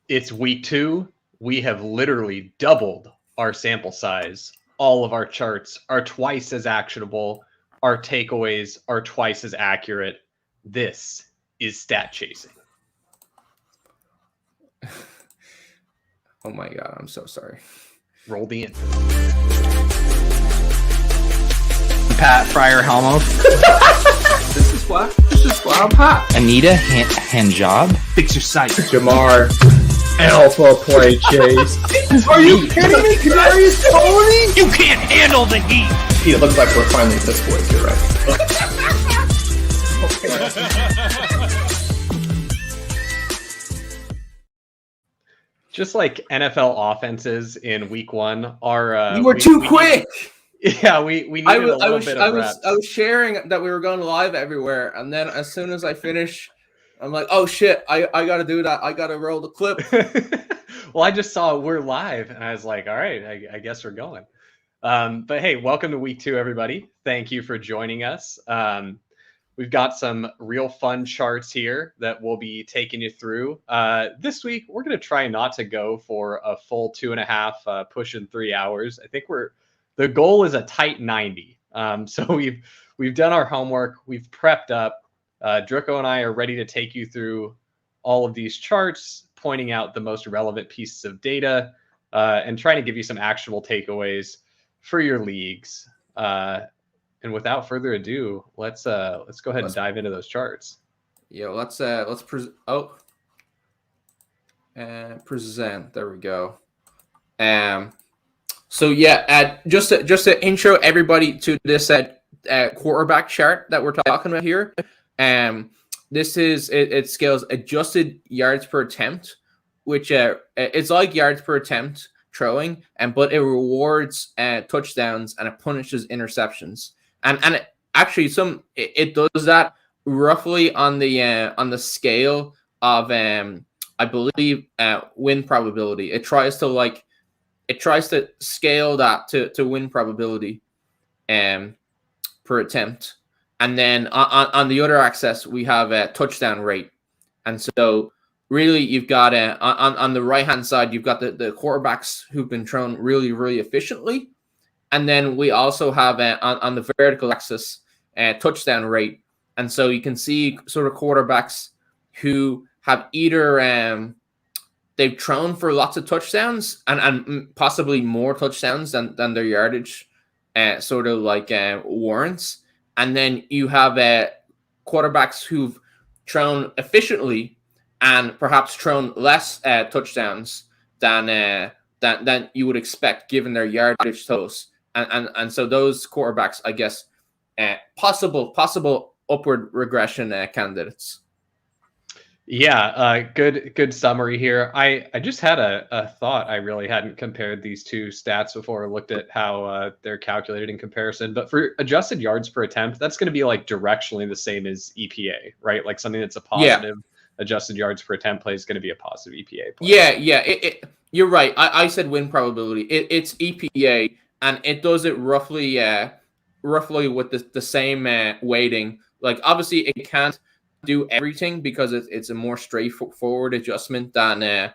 It's week 2. We have literally doubled our sample size. All of our charts are twice as actionable. Our takeaways are twice as accurate. This is stat chasing. Oh my God, I'm so sorry. Roll the intro. Pat Fryer Helmo. This is why I'm hot. Anita Handjob. Fix your sight. Jamar. Alpha play chase. Are you kidding me? Kadarius Toney? You can't handle the heat. It looks like we're finally this boys. You're right. Just like NFL offenses in week 1 are. You were too quick. Yeah, we needed a little bit of reps. I was sharing that we were going live everywhere, and then as soon as I finish, I'm like, oh shit, I got to do that. I got to roll the clip. Well, I just saw we're live, and I was like, all right, I guess we're going. But hey, welcome to week 2, everybody. Thank you for joining us. We've got some real fun charts here that we'll be taking you through. This week, we're going to try not to go for a full 2.5, pushing 3 hours. I think the goal is a tight 90. So we've done our homework. We've prepped up. Drucko and I are ready to take you through all of these charts, pointing out the most relevant pieces of data, and trying to give you some actionable takeaways for your leagues. And without further ado, let's go ahead and dive into those charts. Yeah, let's present. There we go. So yeah, just to intro everybody to this quarterback chart that we're talking about here. This is it scales adjusted yards per attempt, which it's like yards per attempt throwing, but it rewards touchdowns and it punishes interceptions. And it actually it does that roughly on the scale of I believe win probability. It tries to scale that to win probability per attempt. And then on the other axis, we have a touchdown rate. And so really you've got on the right-hand side, you've got the quarterbacks who've been thrown really, really efficiently. And then we also have on the vertical axis touchdown rate. And so you can see sort of quarterbacks who have either they've thrown for lots of touchdowns and possibly more touchdowns than their yardage sort of like warrants. And then you have quarterbacks who've thrown efficiently and perhaps thrown less touchdowns than you would expect given their yardage totals. And so those quarterbacks, I guess, possible upward regression candidates. Yeah, good summary here. I just had a thought. I really hadn't compared these two stats before or looked at how they're calculated in comparison. But for adjusted yards per attempt, that's going to be like directionally the same as EPA, right? Like something that's a positive adjusted yards per attempt play is going to be a positive EPA play. Yeah. You're right. I said win probability. It's EPA, and it does it roughly with the same weighting. Like obviously it can't do everything because it's a more straightforward adjustment than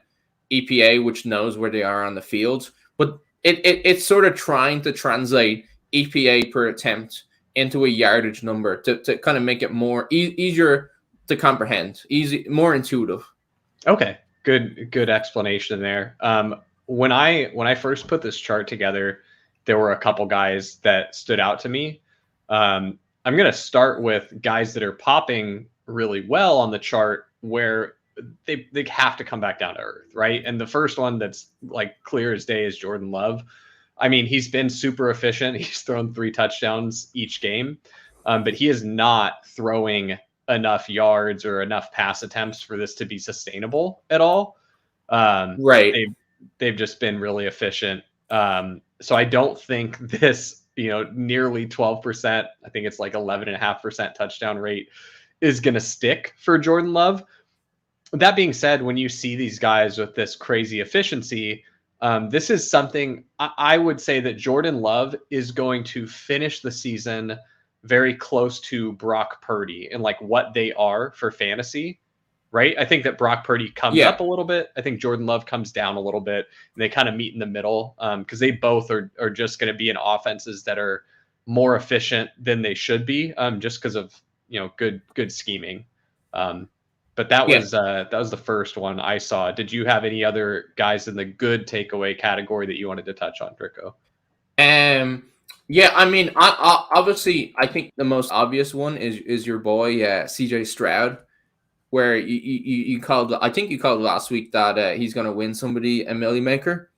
EPA, which knows where they are on the field. But it's sort of trying to translate EPA per attempt into a yardage number to kind of make it more easier to comprehend, more intuitive. Okay, good explanation there. When I first put this chart together, there were a couple guys that stood out to me. I'm going to start with guys that are popping really well on the chart where they have to come back down to earth, right? And the first one that's like clear as day is Jordan Love. I mean, he's been super efficient. He's thrown 3 touchdowns each game, but he is not throwing enough yards or enough pass attempts for this to be sustainable at all. Right. They've just been really efficient. So I don't think this, nearly 12%, I think it's like 11.5% touchdown rate is going to stick for Jordan Love. That being said, when you see these guys with this crazy efficiency, this is something I would say that Jordan Love is going to finish the season very close to Brock Purdy and like what they are for fantasy. right? I think that Brock Purdy comes up a little bit. I think Jordan Love comes down a little bit, and they kind of meet in the middle because they both are just going to be in offenses that are more efficient than they should be, just because of good scheming. But that was the first one I saw. Did you have any other guys in the good takeaway category that you wanted to touch on, Drico? Yeah, I mean, obviously, I think the most obvious one is your boy CJ Stroud, where you called. I think you called last week that he's going to win somebody a Millie Maker,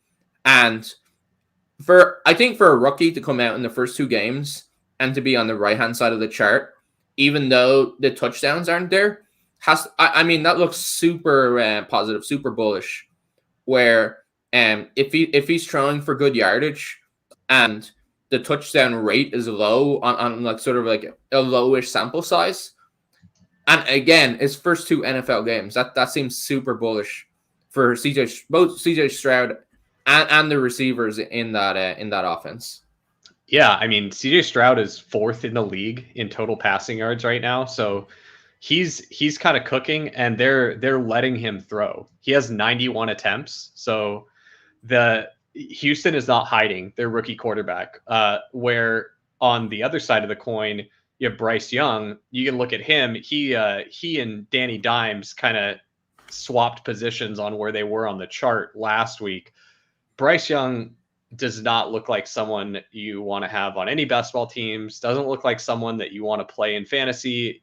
and I think for a rookie to come out in the first 2 games and to be on the right hand side of the chart, even though the touchdowns aren't there, that looks super positive, super bullish. Where if he's throwing for good yardage and the touchdown rate is low on like sort of like a lowish sample size, and again, his first 2 NFL games, that seems super bullish for both CJ Stroud and the receivers in that offense. Yeah, I mean, CJ Stroud is 4th in the league in total passing yards right now, so he's kind of cooking, and they're letting him throw. He has 91 attempts, so the Houston is not hiding their rookie quarterback. Where on the other side of the coin, you have Bryce Young. You can look at him. He and Danny Dimes kind of swapped positions on where they were on the chart last week. Bryce Young does not look like someone you want to have on any basketball teams. Doesn't look like someone that you want to play in fantasy.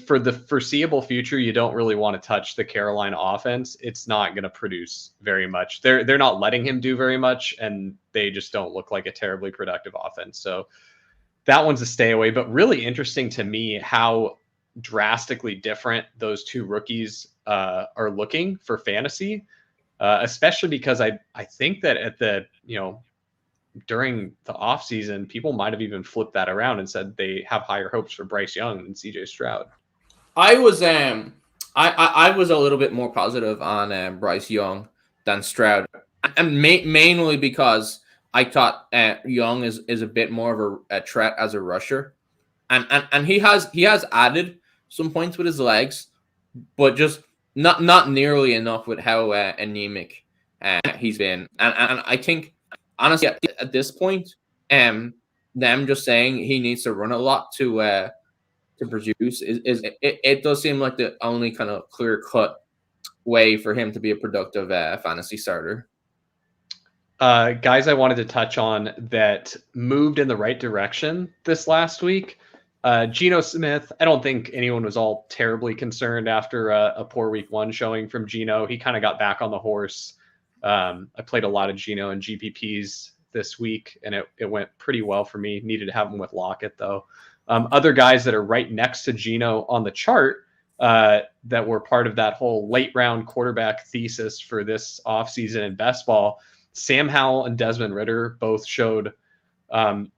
For the foreseeable future, you don't really want to touch the Carolina offense. It's not going to produce very much. They're not letting him do very much, and they just don't look like a terribly productive offense. So that one's a stay away. But really interesting to me how drastically different those 2 rookies are looking for fantasy, especially because I think that at the during the offseason, people might have even flipped that around and said they have higher hopes for Bryce Young than CJ Stroud. I was I was a little bit more positive on Bryce Young than Stroud, and mainly because I thought Young is a bit more of a threat as a rusher, and he has added some points with his legs, but just not nearly enough with how anemic he's been, and I think. Honestly, at this point, them just saying he needs to run a lot to produce it does seem like the only kind of clear-cut way for him to be a productive fantasy starter. Guys I wanted to touch on that moved in the right direction this last week. Geno Smith, I don't think anyone was all terribly concerned after a poor week 1 showing from Geno. He kind of got back on the horse. I played a lot of Geno and GPPs this week, and it went pretty well for me. Needed to have him with Lockett, though. Other guys that are right next to Geno on the chart that were part of that whole late-round quarterback thesis for this offseason in best ball, Sam Howell and Desmond Ridder both showed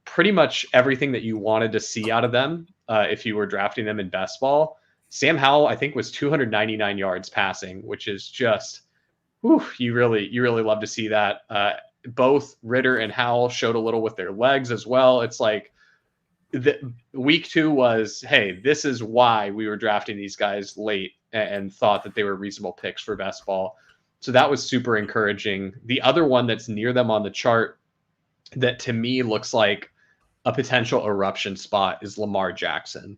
pretty much everything that you wanted to see out of them if you were drafting them in best ball. Sam Howell, I think, was 299 yards passing, which is just... you really love to see that. Both Ridder and Howell showed a little with their legs as well. It's like week 2 was, hey, this is why we were drafting these guys late and thought that they were reasonable picks for best ball. So that was super encouraging. The other one that's near them on the chart that to me looks like a potential eruption spot is Lamar Jackson.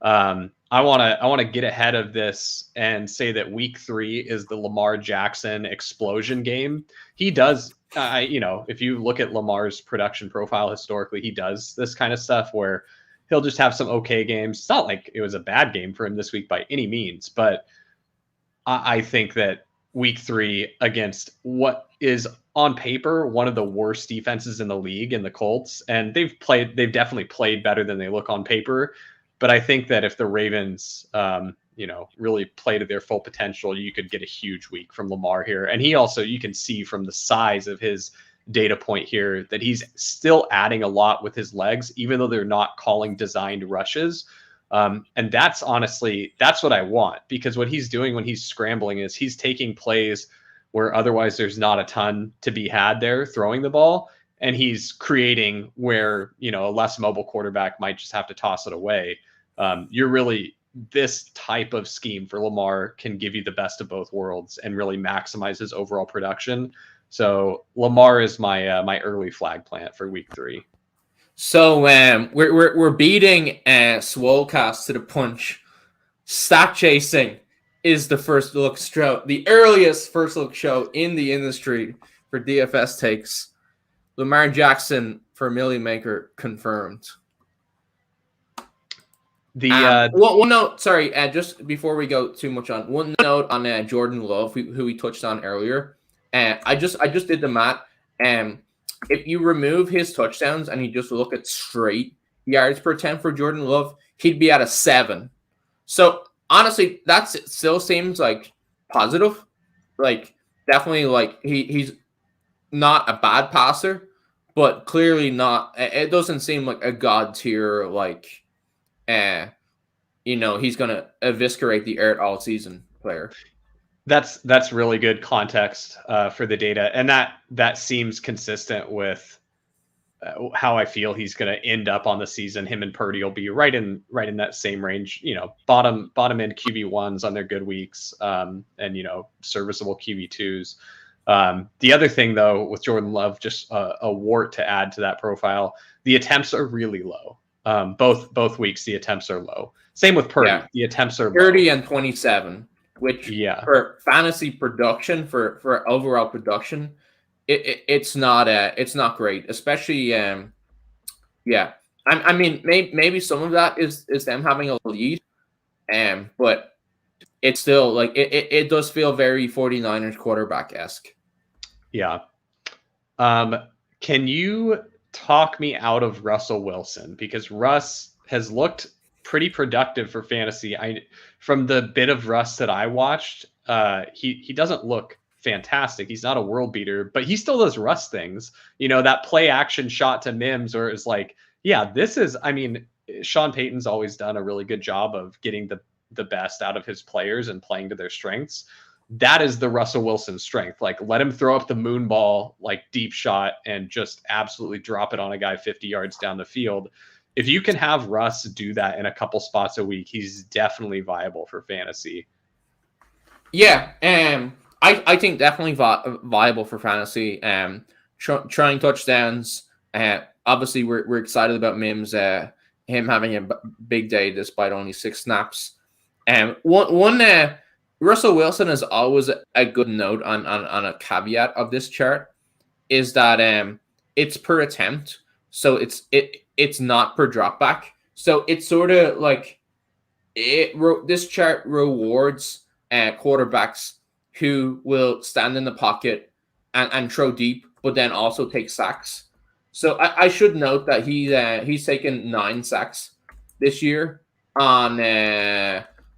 I want to get ahead of this and say that week 3 is the Lamar Jackson explosion game. He does, if you look at Lamar's production profile historically, he does this kind of stuff where he'll just have some okay games. It's not like it was a bad game for him this week by any means, but I think that week 3 against what is on paper one of the worst defenses in the league in the Colts, and they've definitely played better than they look on paper. But I think that if the Ravens, really play to their full potential, you could get a huge week from Lamar here. And he also, you can see from the size of his data point here that he's still adding a lot with his legs, even though they're not calling designed rushes. And that's what I want, because what he's doing when he's scrambling is he's taking plays where otherwise there's not a ton to be had there throwing the ball. And he's creating where, a less mobile quarterback might just have to toss it away. You're really this type of scheme for Lamar can give you the best of both worlds and really maximize his overall production. So Lamar is my my early flag plant for week 3. So we're beating Swolecast to the punch. Stat chasing is the first look show, the earliest first look show in the industry for DFS takes. Lamar Jackson for Million Maker confirmed. One note, sorry, just before we go too much on, one note on Jordan Love, who we touched on earlier. I just did the math. If you remove his touchdowns and you just look at straight yards per attempt for Jordan Love, he'd be at a 7. So honestly, that still seems like positive. Like definitely, like he's not a bad passer, but clearly not. It doesn't seem like a god tier like, he's gonna eviscerate the earth all season player. That's really good context for the data, and that seems consistent with how I feel he's going to end up on the season. Him and Purdy will be right in that same range. Bottom end QB1s on their good weeks, and serviceable QB2s. The other thing though with Jordan Love, just a wart to add to that profile, the attempts are really low. Both weeks the attempts are low. Same with Purdy, the attempts are 30 low. and 27. Which for fantasy production, for overall production, it's not great. Especially, I mean, maybe some of that is them having a lead, but it's still like it does feel very 49ers quarterback-esque. Yeah. Can you talk me out of Russell Wilson? Because Russ has looked pretty productive for fantasy. From the bit of Russ that I watched, he doesn't look fantastic. He's not a world beater, but he still does Russ things. That play action shot to Mims, where it's like, Sean Payton's always done a really good job of getting the best out of his players and playing to their strengths. That is the Russell Wilson strength. Like, let him throw up the moon ball, like deep shot, and just absolutely drop it on a guy 50 yards down the field. If you can have Russ do that in a couple spots a week, he's definitely viable for fantasy. Yeah, I think definitely viable for fantasy. Trying touchdowns. Obviously, we're excited about Mims. Him having a big day despite only 6 snaps. Russell Wilson is always a good note on a caveat of this chart is that it's per attempt, so it's not per drop back. So it's sort of like this chart rewards quarterbacks who will stand in the pocket and throw deep, but then also take sacks. So I should note that he's taken 9 sacks this year on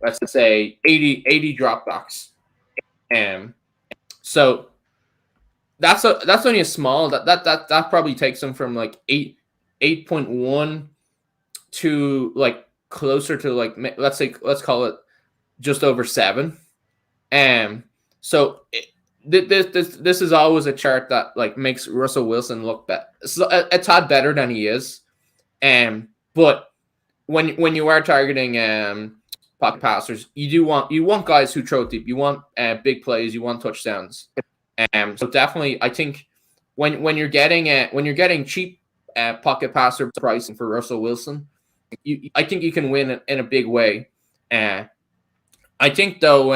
let's say 80 dropbacks. So that's only a small that probably takes him from like 8.1 to like closer to like let's call it just over 7. So this is always a chart that like makes Russell Wilson look a tad better than he is. But when you are targeting pocket passers, you want guys who throw deep. You want big plays. You want touchdowns. So definitely, I think when you're getting cheap pocket passer pricing for Russell Wilson, I think you can win in a big way. I think though,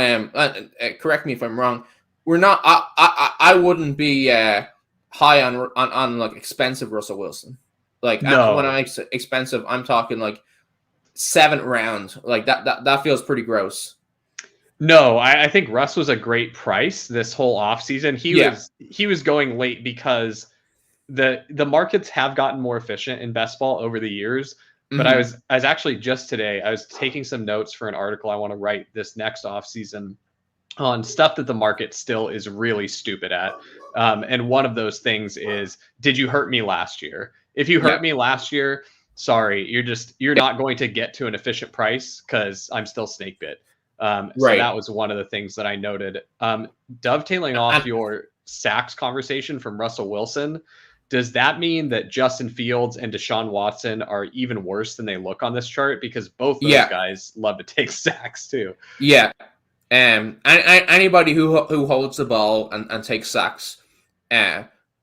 correct me if I'm wrong. We're not. I wouldn't be high on like expensive Russell Wilson. Like no. When I say expensive, I'm talking like 7th round. Like that feels pretty gross. No, I think Russ was a great price this whole offseason. He was going late because the markets have gotten more efficient in best ball over the years. But I was actually just today, I was taking some notes for an article I want to write this next offseason on stuff that the market still is really stupid at. And one of those things is, did you hurt me last year? If you hurt me last year, sorry, you're not going to get to an efficient price because I'm still snake bit. So that was one of the things that I noted. Dovetailing off your sacks conversation from Russell Wilson, does that mean that Justin Fields and Deshaun Watson are even worse than they look on this chart? Because both those guys love to take sacks too. Yeah. And anybody who holds the ball and takes sacks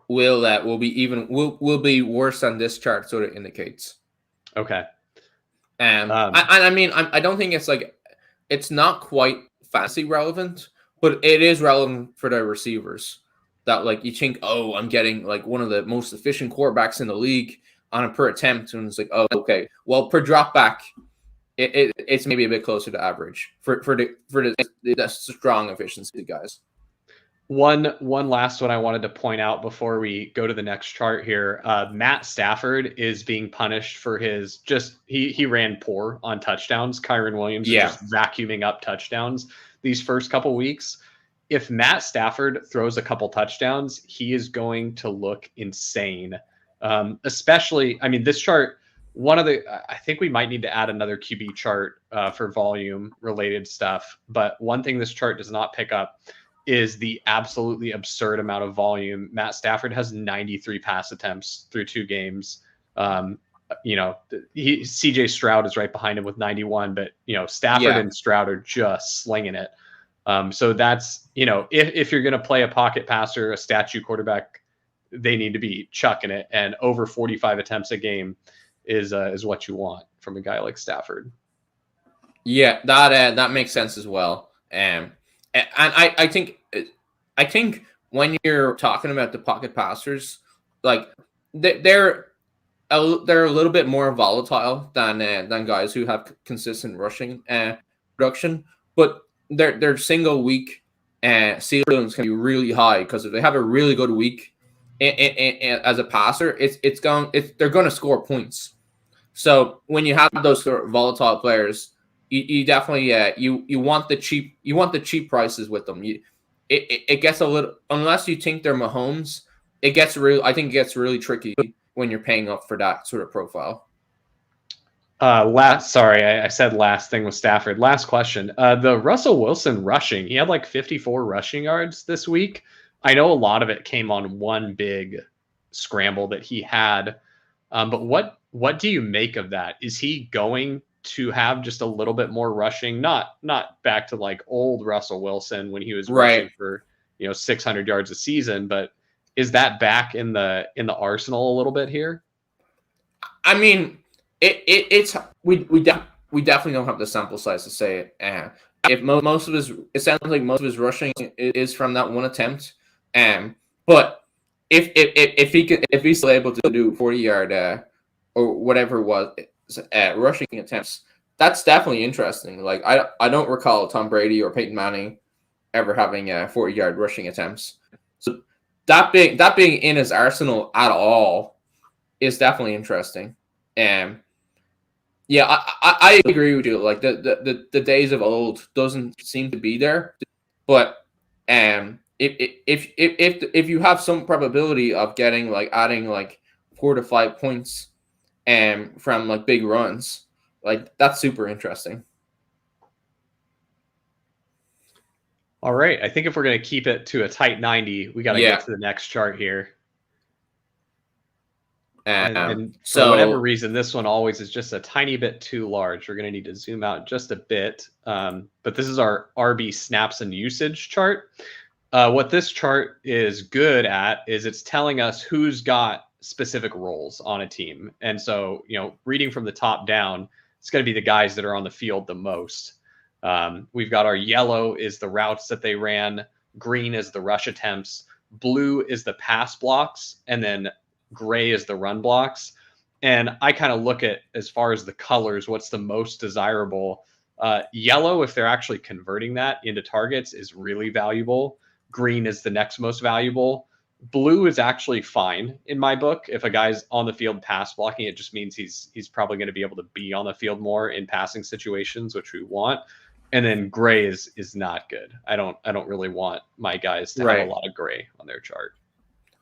will be worse than this chart sort of indicates. Okay. I mean, I don't think it's not quite fantasy relevant, but it is relevant for the receivers. That like you think, oh, I'm getting like one of the most efficient quarterbacks in the league on a per attempt, and it's like, oh, okay, well, per drop back, it's maybe a bit closer to average for the strong efficiency guys. One last one I wanted to point out before we go to the next chart here. Matt Stafford is being punished for his he ran poor on touchdowns. Kyren Williams is just vacuuming up touchdowns these first couple weeks. If Matt Stafford throws a couple touchdowns, he is going to look insane. Especially, I mean, this chart, I think we might need to add another QB chart for volume related stuff. But one thing this chart does not pick up is the absolutely absurd amount of volume. Matt Stafford has 93 pass attempts through 2 games. CJ Stroud is right behind him with 91, but Stafford and Stroud are just slinging it. So that's, if you're going to play a pocket passer, a statue quarterback, they need to be chucking it, and over 45 attempts a game is what you want from a guy like Stafford. Yeah, that makes sense as well. And I think when you're talking about the pocket passers, like they're a little bit more volatile than guys who have consistent rushing production, but their single week ceilings can be really high, because if they have a really good week as a passer, they're going to score points. So when you have those sort of volatile players, you definitely you want the cheap prices with them. It gets a little, unless you think they're Mahomes, I think it gets really tricky when you're paying up for that sort of profile. I said last thing with Stafford. Last question. The Russell Wilson rushing, he had like 54 rushing yards this week. I know a lot of it came on one big scramble that he had. But what do you make of that? Is he going to have just a little bit more rushing? Not back to like old Russell Wilson when he was rushing for 600 yards a season, but is that back in the arsenal a little bit here? I mean, we definitely don't have the sample size to say it. If it sounds like most of his rushing is from that one attempt. But if he's still able to do 40-yard or whatever it was rushing attempts, that's definitely interesting. Like I don't recall Tom Brady or Peyton Manning ever having 40-yard rushing attempts. So that being in his arsenal at all is definitely interesting. Yeah, I agree with you. Like the days of old doesn't seem to be there, but if you have some probability of adding 4 to 5 points from like big runs, like that's super interesting. All right, I think if we're going to keep it to a tight 90, we got to get to the next chart here. And for whatever reason, this one always is just a tiny bit too large. We're going to need to zoom out just a bit. But this is our RB snaps and usage chart. What this chart is good at is it's telling us who's got specific roles on a team. And so, reading from the top down, it's going to be the guys that are on the field the most. We've got our yellow is the routes that they ran. Green is the rush attempts. Blue is the pass blocks. And then gray is the run blocks. And I kind of look at, as far as the colors, what's the most desirable. Yellow, if they're actually converting that into targets, is really valuable. Green is the next most valuable. Blue is actually fine in my book. If a guy's on the field pass blocking, it just means he's probably going to be able to be on the field more in passing situations, which we want. And then gray is not good. I don't really want my guys to have a lot of gray on their chart.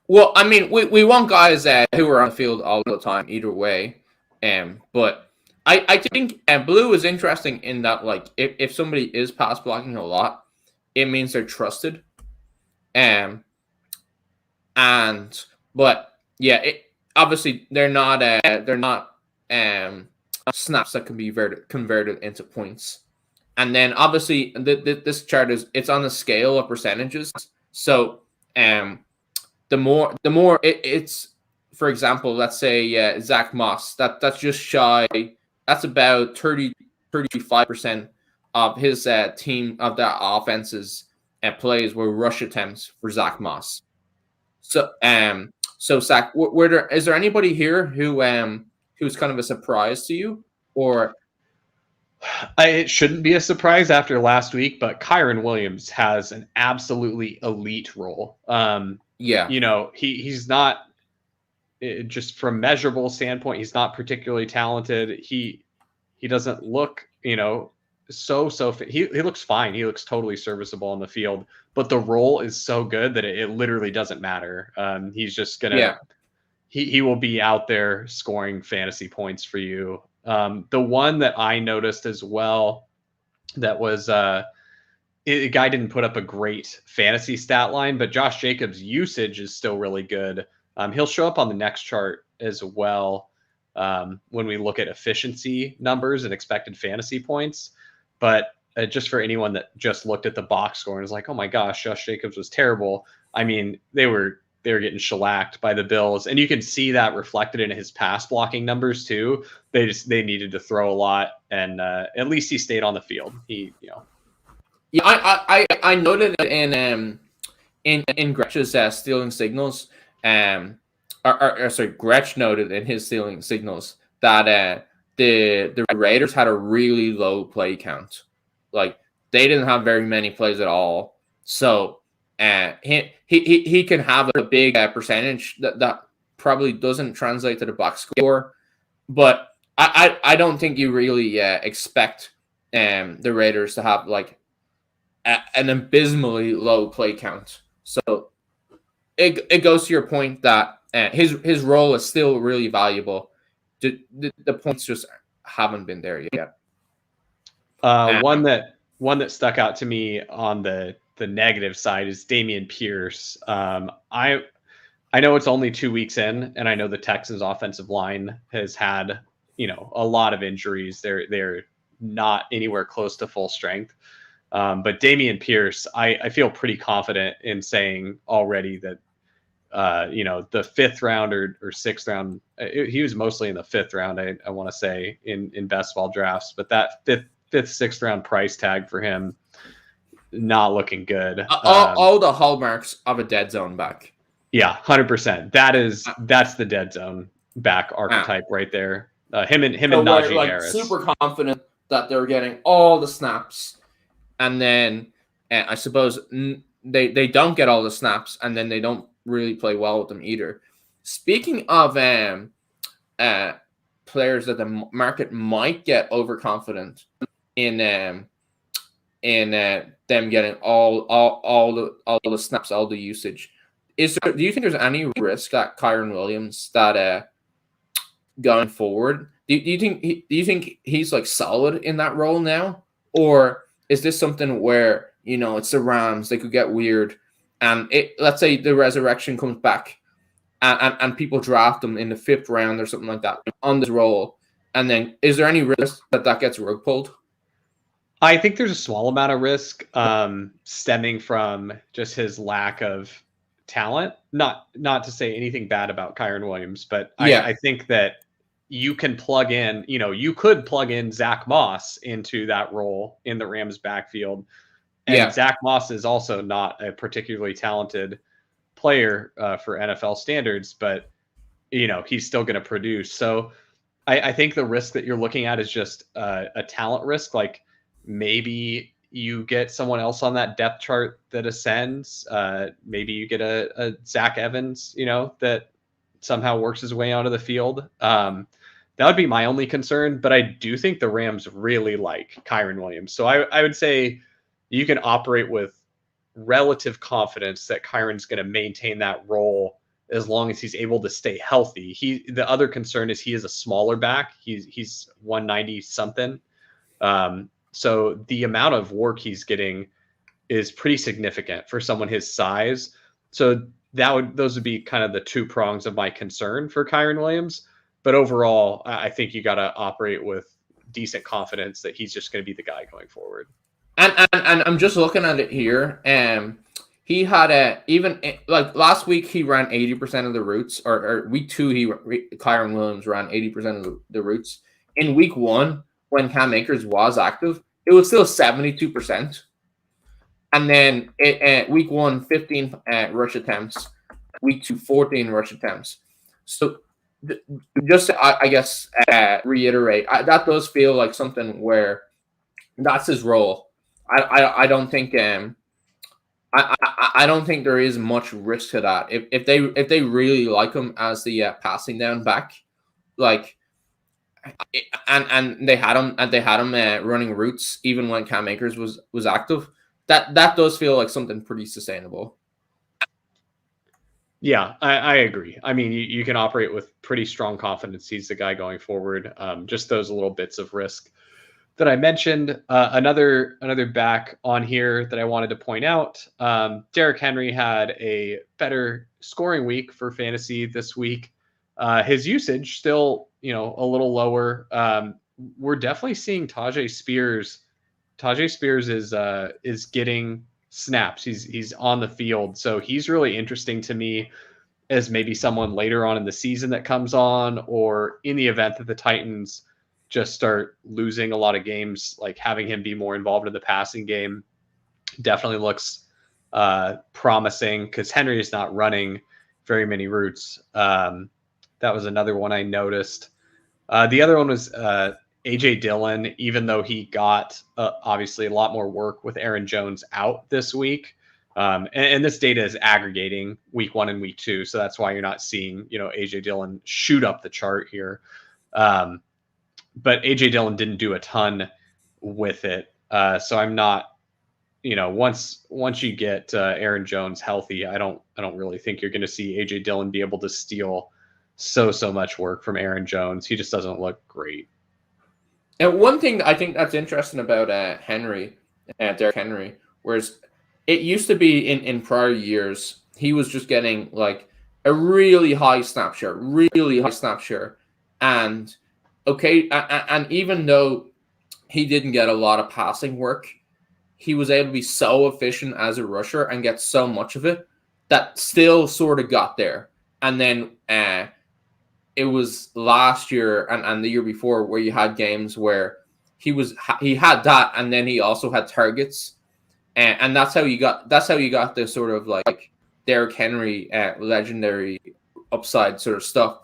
Well, I mean, we want guys who are on the field all the time, either way. But I think blue is interesting in that, like, if somebody is pass blocking a lot, it means they're trusted. But Yeah, obviously they're not snaps that can be converted into points. And then obviously this chart it's on the scale of percentages. So the more it's, for example, let's say Zach Moss, that's just shy, that's about 35% of his team of that offense's plays were rush attempts for Zach Moss. So Zach, is there anybody here who's kind of a surprise to you, or? It shouldn't be a surprise after last week, but Kyren Williams has an absolutely elite role. He's not, just from measurable standpoint, he's not particularly talented. He doesn't look, he looks fine. He looks totally serviceable on the field, but the role is so good that it literally doesn't matter. He's just gonna, he will be out there scoring fantasy points for you. The one that I noticed as well that was a guy didn't put up a great fantasy stat line, but Josh Jacobs' usage is still really good. He'll show up on the next chart as well when we look at efficiency numbers and expected fantasy points. But just for anyone that just looked at the box score and was like, oh my gosh, Josh Jacobs was terrible. I mean, they were getting shellacked by the Bills, and you can see that reflected in his pass blocking numbers too. They needed to throw a lot, and at least he stayed on the field. Yeah, I noted in Gretsch's stealing signals, Gretsch noted in his stealing signals that the Raiders had a really low play count. Like, they didn't have very many plays at all. So he can have a big percentage that probably doesn't translate to the box score. But I don't think you really expect the Raiders to have like an abysmally low play count. So it goes to your point that his role is still really valuable. The points just haven't been there yet. One that stuck out to me on the negative side is Dameon Pierce. I know it's only 2 weeks in, and I know the Texans offensive line has had, a lot of injuries. They're not anywhere close to full strength. But Dameon Pierce, I feel pretty confident in saying already that, the 5th round or 6th round, he was mostly in the 5th round, I want to say, in best ball drafts, but that 5th, 6th round price tag for him, not looking good. All the hallmarks of a dead zone back. Yeah, 100%. That's the dead zone back archetype right there. Him and Najee Harris. Super confident that they're getting all the snaps, and then I suppose they don't get all the snaps, and then they don't really play well with them either. Speaking of players that the market might get overconfident in them getting all the snaps, all the usage. Do you think there's any risk at Kyren Williams that going forward? Do you think he's like solid in that role now, or is this something where it's the Rams, they could get weird, and let's say the resurrection comes back, and people draft him in the 5th round or something like that on this role, and then is there any risk that gets rug pulled? I think there's a small amount of risk stemming from just his lack of talent. Not to say anything bad about Kyren Williams, but I think that you can plug in, you could plug in Zach Moss into that role in the Rams backfield. And Zach Moss is also not a particularly talented player for NFL standards, but, he's still going to produce. So I think the risk that you're looking at is just a talent risk. Like, maybe you get someone else on that depth chart that ascends. Maybe you get a Zach Evans, that somehow works his way onto the field. That would be my only concern, but I do think the Rams really like Kyren Williams. So I would say you can operate with relative confidence that Kyren's going to maintain that role as long as he's able to stay healthy. The other concern is he is a smaller back. He's 190 something. So the amount of work he's getting is pretty significant for someone his size. So those would be kind of the two prongs of my concern for Kyren Williams. But overall, I think you got to operate with decent confidence that he's just going to be the guy going forward. And I'm just looking at it here. He had even like last week he ran 80% of the routes, or week 2 Kyren Williams ran 80% of the routes. In week 1, when Cam Akers was active, it was still 72%. And then week 1, 15 rush attempts. Week 2, 14 rush attempts. So just to, I guess reiterate, that does feel like something where that's his role. I don't think I don't think there is much risk to that. If they really like him as the passing down back, like, and they had him running routes even when Cam Akers was active, that does feel like something pretty sustainable. Yeah, I agree. I mean, you can operate with pretty strong confidence he's the guy going forward. Just those little bits of risk that I mentioned. Another back on here that I wanted to point out, Derrick Henry had a better scoring week for fantasy this week. His usage still, a little lower. We're definitely seeing Tyjae Spears. Tyjae Spears is getting snaps. He's on the field, so he's really interesting to me as maybe someone later on in the season that comes on, or in the event that the Titans just start losing a lot of games, like having him be more involved in the passing game definitely looks promising, because Henry is not running very many routes. That was another one I noticed. The other one was AJ Dillon, even though he got obviously a lot more work with Aaron Jones out this week. And this data is aggregating week 1 and week 2. So that's why you're not seeing, AJ Dillon shoot up the chart here. But AJ Dillon didn't do a ton with it. So I'm not, once you get Aaron Jones healthy, I don't really think you're going to see AJ Dillon be able to steal so much work from Aaron Jones. He just doesn't look great. And one thing I think that's interesting about Derrick Henry, whereas it used to be in prior years, he was just getting like a really high snap share. And and even though he didn't get a lot of passing work, he was able to be so efficient as a rusher and get so much of it that still sort of got there. And then it was last year and the year before where you had games where he had that, and then he also had targets, and that's how you got the sort of like Derrick Henry legendary upside sort of stuff.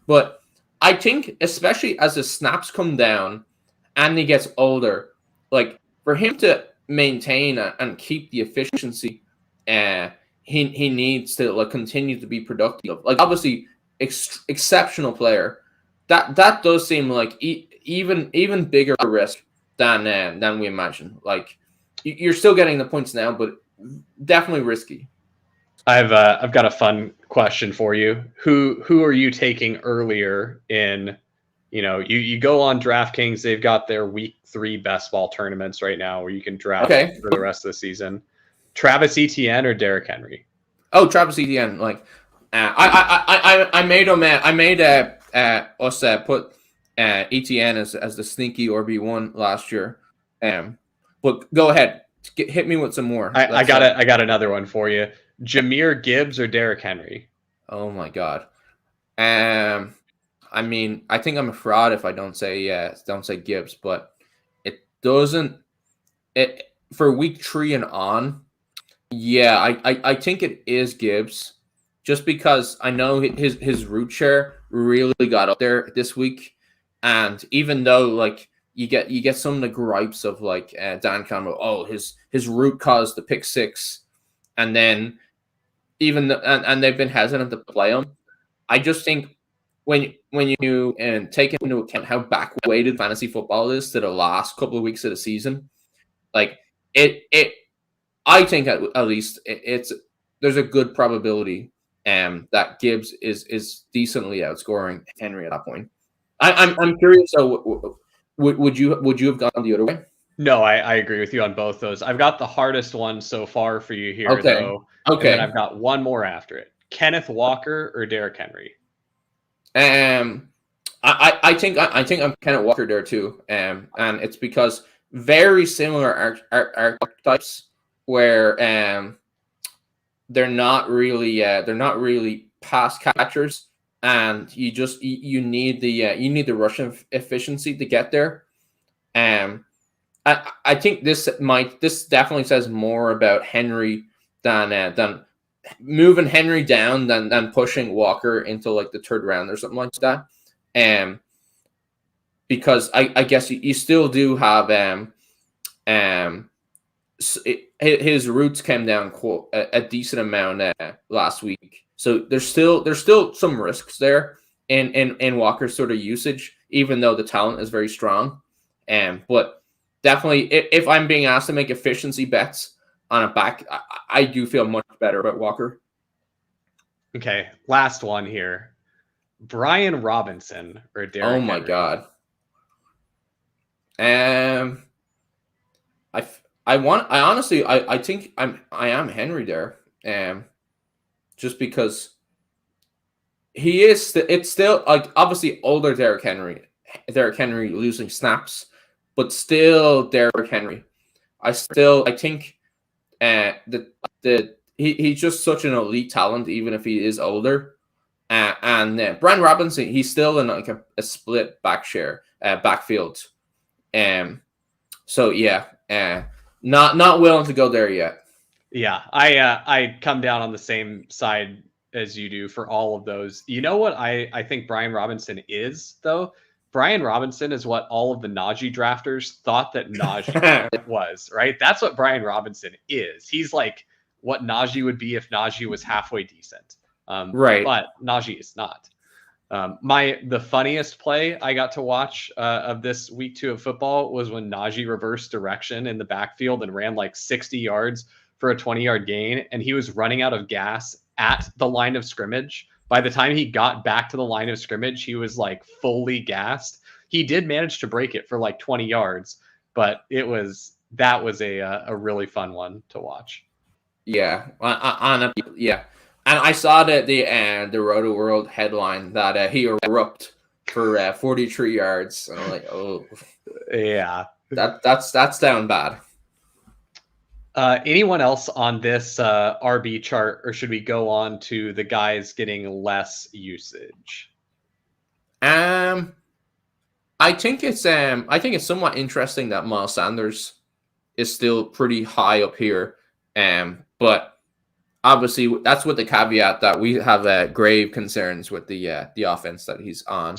But I think especially as the snaps come down and he gets older, like for him to maintain and keep the efficiency, he needs to like continue to be productive. Like obviously exceptional player. That does seem like even bigger risk than we imagine. Like you're still getting the points now, but definitely risky. I've got a fun question for you. Who are you taking earlier in? You go on DraftKings. They've got their week 3 best ball tournaments right now, where you can draft for the rest of the season. Travis Etienne or Derrick Henry? Oh, Travis Etienne. Like I made him. I made us put Etienne as the sneaky RB1 last year. But go ahead, hit me with some more. I got another one for you. Jahmyr Gibbs or Derrick Henry? Oh my God. I mean, I think I'm a fraud if I don't say Gibbs, but it doesn't. It for week 3 and on. Yeah, I think it is Gibbs, just because I know his route share really got up there this week, and even though like you get some of the gripes of like Dan Campbell, his route caused the pick 6, and then and they've been hesitant to play him. I just think when you take into account how back-weighted fantasy football is to the last couple of weeks of the season, like I think at least there's a good probability that Gibbs is decently outscoring Henry at that point. I'm curious. So would you have gone the other way? No, I agree with you on both those. I've got the hardest one so far for you here, Okay. though. Okay. And then I've got one more after it. Kenneth Walker or Derrick Henry? I think I'm kind of Walker there too. And it's because very similar archetypes where they're not really pass catchers, and you need the rushing efficiency to get there. I think this definitely says more about Henry than moving Henry down than pushing Walker into like the third round or something like that. Because I guess you still do have his roots came down a decent amount last week, so there's still some risks there in Walker's sort of usage, even though the talent is very strong. But definitely, if I'm being asked to make efficiency bets on a back, I do feel much better about Walker. Okay, last one here. Brian Robinson or Derrick Henry? Oh my God. I think I am Henry there. Just because it's still like obviously older Derrick Henry losing snaps, but still Derrick Henry. I think he's just such an elite talent, even if he is older. And Brian Robinson, he's still in like a split backfield. So yeah, not willing to go there yet. Yeah, I come down on the same side as you do for all of those. You know what I think Brian Robinson is, though? Brian Robinson is what all of the Najee drafters thought that Najee was, right? That's what Brian Robinson is. He's like what Najee would be if Najee was halfway decent. Right. But Najee is not. The funniest play I got to watch of this week 2 of football was when Najee reversed direction in the backfield and ran like 60 yards for a 20-yard gain, and he was running out of gas at the line of scrimmage. By the time he got back to the line of scrimmage, he was like fully gassed. He did manage to break it for like 20 yards, but that was a really fun one to watch. Yeah, yeah. And I saw that the Roto World headline that he Erupt for 43 yards. And I'm like, oh, yeah, that's down bad. Anyone else on this RB chart, or should we go on to the guys getting less usage? I think it's somewhat interesting that Miles Sanders is still pretty high up here. But obviously that's with the caveat that we have grave concerns with the offense that he's on.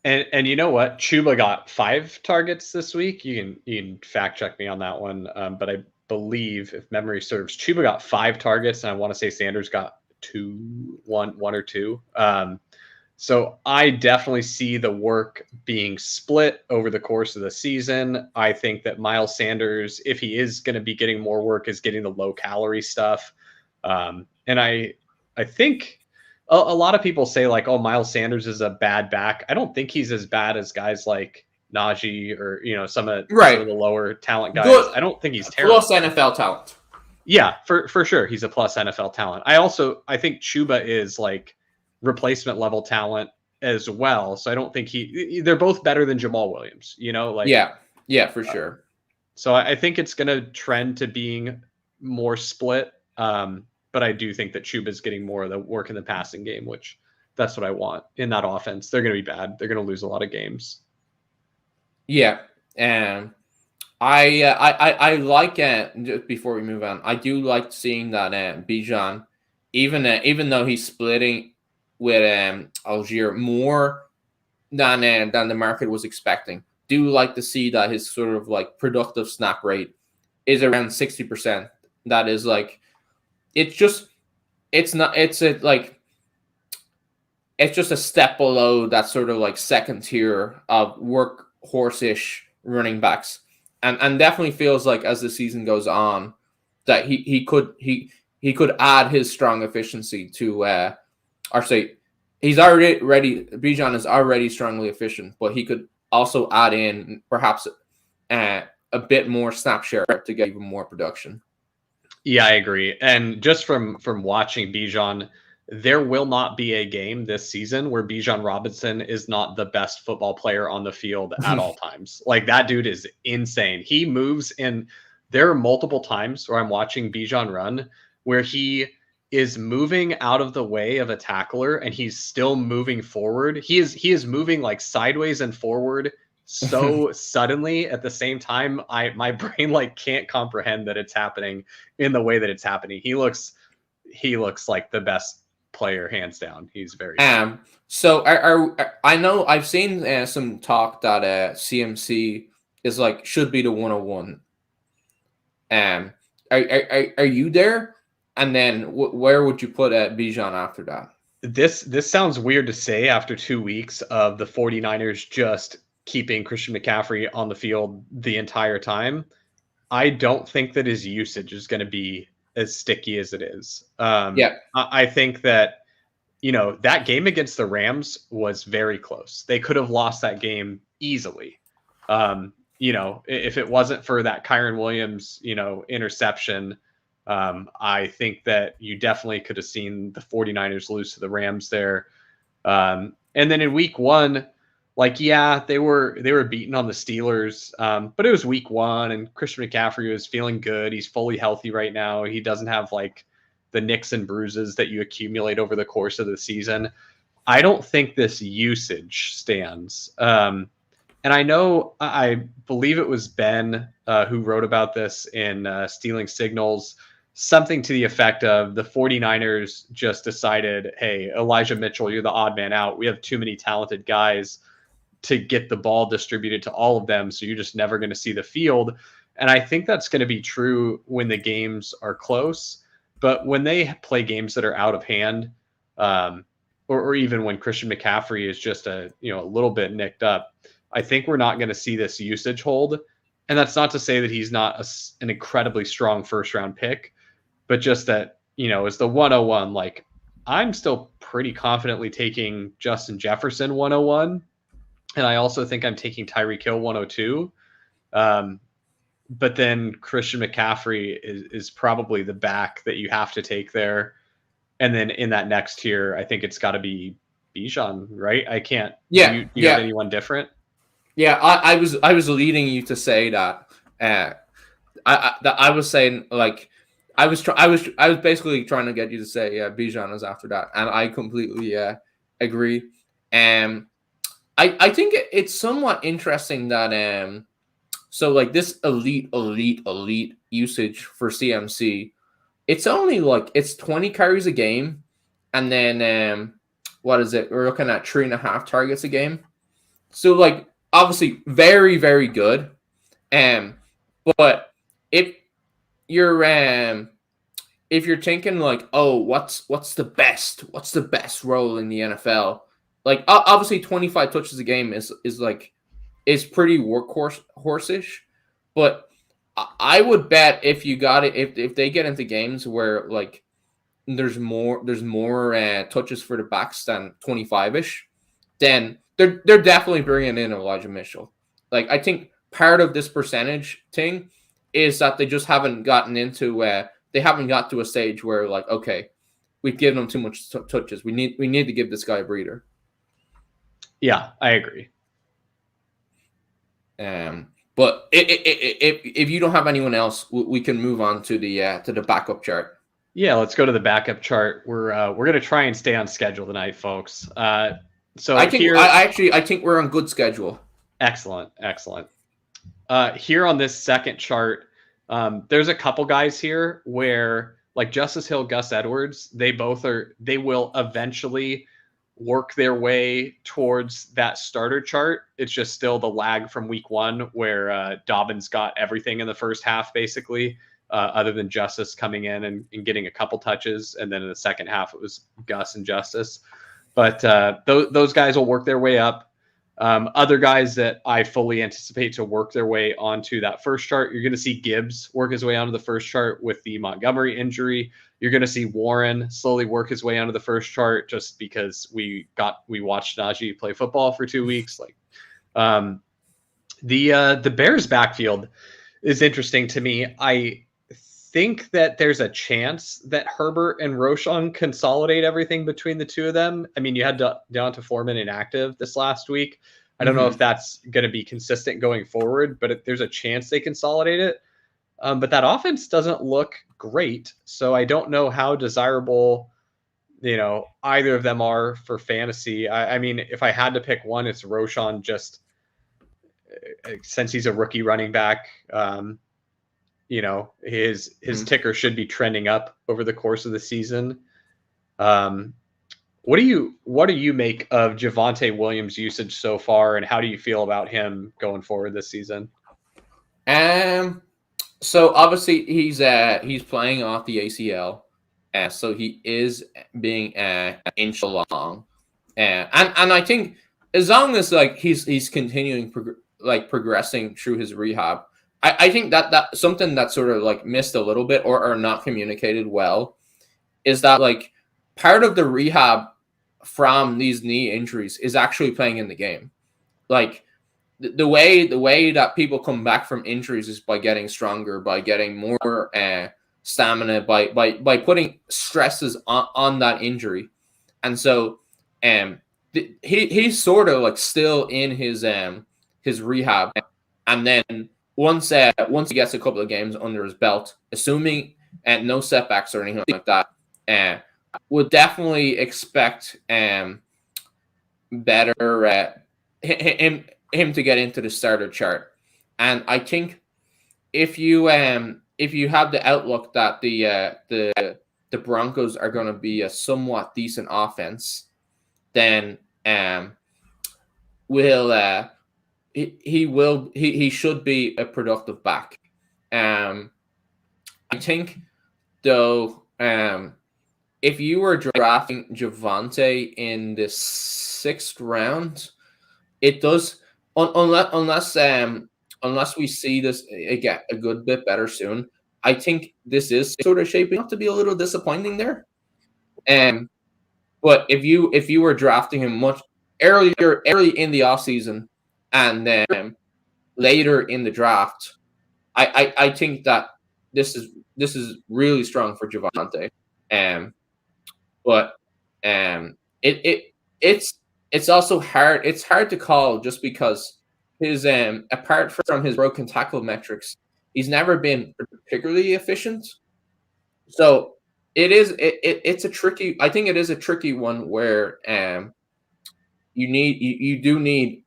And you know what? Chuba got 5 targets this week. You can fact check me on that one. But I believe, if memory serves, Chuba got 5 targets, and I want to say Sanders got one or two. So I definitely see the work being split over the course of the season. I think that Miles Sanders, if he is going to be getting more work, is getting the low calorie stuff. And I think a lot of people say like, oh, Miles Sanders is a bad back. I don't think he's as bad as guys like Najee or, some of the lower talent guys. I don't think he's terrible. Plus NFL talent. Yeah, for sure. He's a plus NFL talent. I think Chuba is like replacement level talent as well. So I don't think they're both better than Jamal Williams, Yeah, for sure. So I think it's going to trend to being more split. But I do think that Chuba's getting more of the work in the passing game, which that's what I want in that offense. They're going to be bad. They're going to lose a lot of games. Yeah. And I like just before we move on, I do like seeing that Bijan, even though he's splitting with Algier more than the market was expecting, do like to see that his sort of like productive snap rate is around 60%. That is like, it's just a step below that sort of like second tier of workhorse-ish running backs, and definitely feels like as the season goes on that he could add his strong efficiency to Bijan is already strongly efficient, but he could also add in perhaps a a bit more snap share to get even more production. Yeah, I agree. And just from watching Bijan, there will not be a game this season where Bijan Robinson is not the best football player on the field at all times. Like, that dude is insane. He moves, and there are multiple times where I'm watching Bijan run where he is moving out of the way of a tackler and he's still moving forward. He is moving like sideways and forward so suddenly at the same time. My brain like can't comprehend that it's happening in the way that it's happening. He looks like the best player hands down. He's very good. So I know I've seen some talk that CMC is like should be the 101. Are you there? And then where would you put Bijan after that? This sounds weird to say after 2 weeks of the 49ers just keeping Christian McCaffrey on the field the entire time. I don't think that his usage is going to be as sticky as it is. I think that, that game against the Rams was very close. They could have lost that game easily. If it wasn't for that Kyren Williams, interception, I think that you definitely could have seen the 49ers lose to the Rams there. And then in week 1, they were beaten on the Steelers, but it was week 1 and Christian McCaffrey was feeling good. He's fully healthy right now. He doesn't have like the nicks and bruises that you accumulate over the course of the season. I don't think this usage stands. And I believe it was Ben who wrote about this in Stealing Signals, something to the effect of the 49ers just decided, hey, Elijah Mitchell, you're the odd man out. We have too many talented guys to get the ball distributed to all of them, so you're just never going to see the field. And I think that's going to be true when the games are close. But when they play games that are out of hand, or even when Christian McCaffrey is just a little bit nicked up, I think we're not going to see this usage hold. And that's not to say that he's not an incredibly strong first-round pick, but just that, as the 101, like, I'm still pretty confidently taking Justin Jefferson 101. And I also think I'm taking Tyreek Hill 102. But then Christian McCaffrey is probably the back that you have to take there. And then in that next tier, I think it's got to be Bijan, right? I can't. Yeah. Do you have anyone different? Yeah, I was leading you to say that. I was saying, like, I was basically trying to get you to say Bijan is after that, and I completely agree. I think it's somewhat interesting that so like this elite usage for CMC, it's only like it's 20 carries a game, and then what is it? We're looking at 3.5 targets a game. So like obviously very, very good. But if you're thinking like, oh, what's the best role in the NFL? Like obviously 25 touches a game is pretty workhorse-ish, but I would bet if you got it, if they get into games where like there's more touches for the backs than 25-ish, then they're definitely bringing in Elijah Mitchell. Like I think part of this percentage thing is that they just haven't gotten into they haven't got to a stage where like, okay, we've given them too much touches. We need to give this guy a breather. Yeah, I agree. But if you don't have anyone else, we can move on to the backup chart. Yeah, let's go to the backup chart. We're gonna try and stay on schedule tonight, folks. So I think we're on good schedule. Excellent. Here on this second chart, there's a couple guys here where like Justice Hill, Gus Edwards, they will eventually work their way towards that starter chart. It's just still the lag from week 1 where Dobbins got everything in the first half, basically, other than Justice coming in and getting a couple touches. And then in the second half, it was Gus and Justice. But those guys will work their way up. Other guys that I fully anticipate to work their way onto that first chart, you're going to see Gibbs work his way onto the first chart with the Montgomery injury. You're going to see Warren slowly work his way onto the first chart just because we watched Najee play football for 2 weeks. Like the Bears backfield, is interesting to me. I think that there's a chance that Herbert and Roschon consolidate everything between the two of them. I mean, you had D'Onta Foreman inactive this last week. I don't know if that's going to be consistent going forward, but there's a chance they consolidate it. But that offense doesn't look great. So I don't know how desirable, either of them are for fantasy. I mean, if I had to pick one, it's Roschon, just since he's a rookie running back. His ticker should be trending up over the course of the season. What do you make of Javonte Williams' usage so far, and how do you feel about him going forward this season? So obviously he's playing off the ACL, so he is being inched along, and I think as long as he's continuing progressing through his rehab, I think that something that sort of missed a little bit or not communicated well is that part of the rehab from these knee injuries is actually playing in the game. The way that people come back from injuries is by getting stronger, by getting more stamina, by putting stresses on that injury. And so he's sort of still in his rehab, and then once he gets a couple of games under his belt, assuming no setbacks or anything like that, would definitely expect better him to get into the starter chart. And I think if you have the outlook that the Broncos are going to be a somewhat decent offense, then he should be a productive back. I think though, if you were drafting Javonte in the 6th round, it does unless we see this get a good bit better soon. I think this is sort of shaping up to be a little disappointing there. But if you were drafting him much early in the offseason and then later in the draft, I think that this is really strong for Javonte. But it's also hard. It's hard to call just because his apart from his broken tackle metrics, he's never been particularly efficient. So it's a tricky. I think it is a tricky one where you need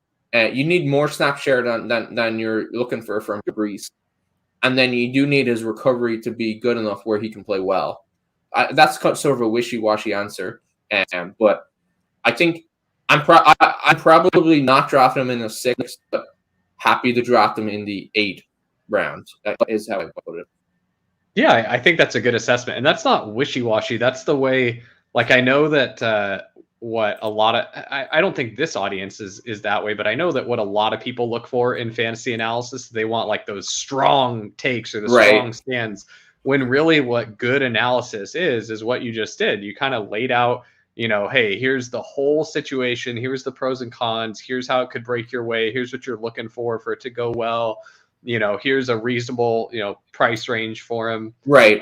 more snap share than you're looking for from Brees, and then you do need his recovery to be good enough where he can play well. That's sort of a wishy-washy answer, but I think I'm probably not drafting him in the 6th, but happy to draft him in the 8th round. That is how I put it. Yeah, I think that's a good assessment, and that's not wishy-washy. That's the way. I know that what a lot of I don't think this audience is that way, but I know that what a lot of people look for in fantasy analysis, they want those strong takes or the strong stands. When really what good analysis is what you just did. You kind of laid out, hey, here's the whole situation. Here's the pros and cons. Here's how it could break your way. Here's what you're looking for it to go well. Here's a reasonable, price range for him. Right.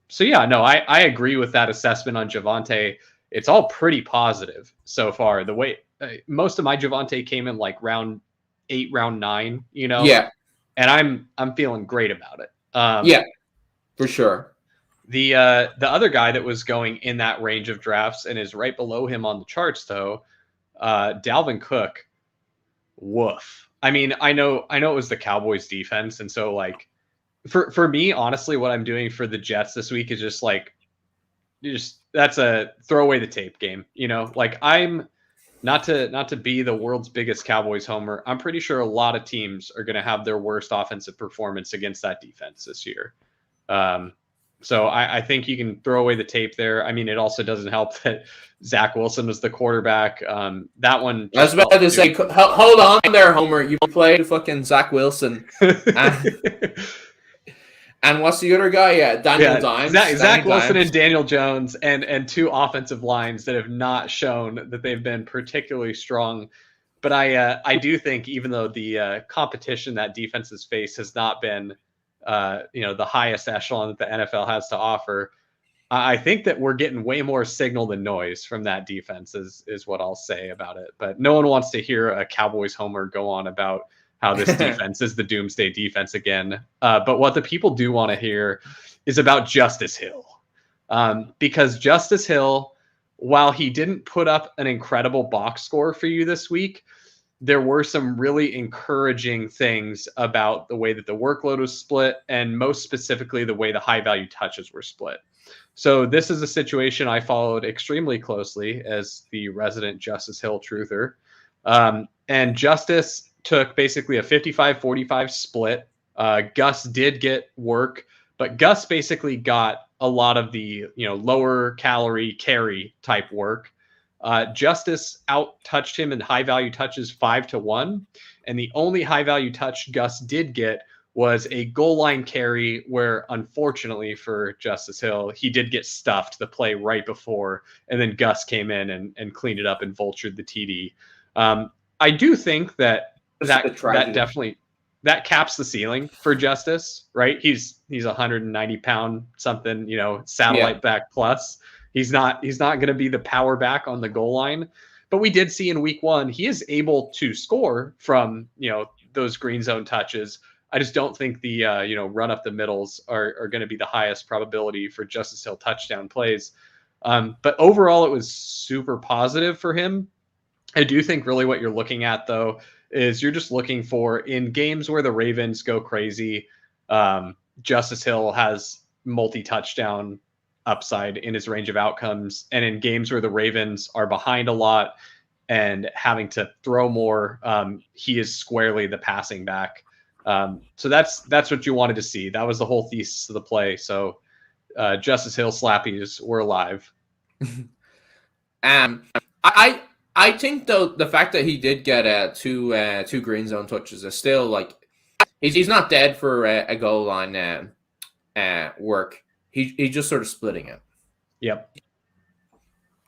So yeah, no, I agree with that assessment on Javonte. It's all pretty positive so far. The way most of my Javonte came in round 8, round 9, Yeah. And I'm feeling great about it. Yeah. For sure. The other guy that was going in that range of drafts and is right below him on the charts, though, Dalvin Cook. Woof. I mean, I know it was the Cowboys defense, and so for me, honestly, what I'm doing for the Jets this week is just that's a throw away the tape game. I'm not to be the world's biggest Cowboys homer. I'm pretty sure a lot of teams are going to have their worst offensive performance against that defense this year. So I think you can throw away the tape there. I mean, it also doesn't help that Zach Wilson was the quarterback. That one. I was about to say, hold on there, Homer. You played fucking Zach Wilson. And what's the other guy? Yeah, Daniel Dimes. Zach Wilson and Daniel Jones and two offensive lines that have not shown that they've been particularly strong. But I do think even though the competition that defenses face has not been the highest echelon that the NFL has to offer. I think that we're getting way more signal than noise from that defense is what I'll say about it. But no one wants to hear a Cowboys homer go on about how this defense is the doomsday defense again. But what the people do want to hear is about Justice Hill. Because Justice Hill, while he didn't put up an incredible box score for you this week, there were some really encouraging things about the way that the workload was split, and most specifically, the way the high value touches were split. So this is a situation I followed extremely closely as the resident Justice Hill truther. And Justice took basically a 55-45 split. Gus did get work, but Gus basically got a lot of the lower calorie carry type work. Justice out-touched him in high-value touches 5-1, and the only high-value touch Gus did get was a goal line carry where, unfortunately for Justice Hill, he did get stuffed the play right before, and then Gus came in and cleaned it up and vultured the TD. I do think that definitely that caps the ceiling for Justice, right? He's 190 pound something, satellite back plus. He's not going to be the power back on the goal line, but we did see in week 1 he is able to score from those green zone touches. I just don't think the run up the middles are going to be the highest probability for Justice Hill touchdown plays. But overall, it was super positive for him. I do think really what you're looking at though is you're just looking for in games where the Ravens go crazy. Justice Hill has multi-touchdown upside in his range of outcomes, and in games where the Ravens are behind a lot and having to throw more, he is squarely the passing back. So that's what you wanted to see. That was the whole thesis of the play. So Justice Hill slappies were alive. I think though the fact that he did get two green zone touches is still like he's not dead for a goal line work. He's just sort of splitting it. Yep.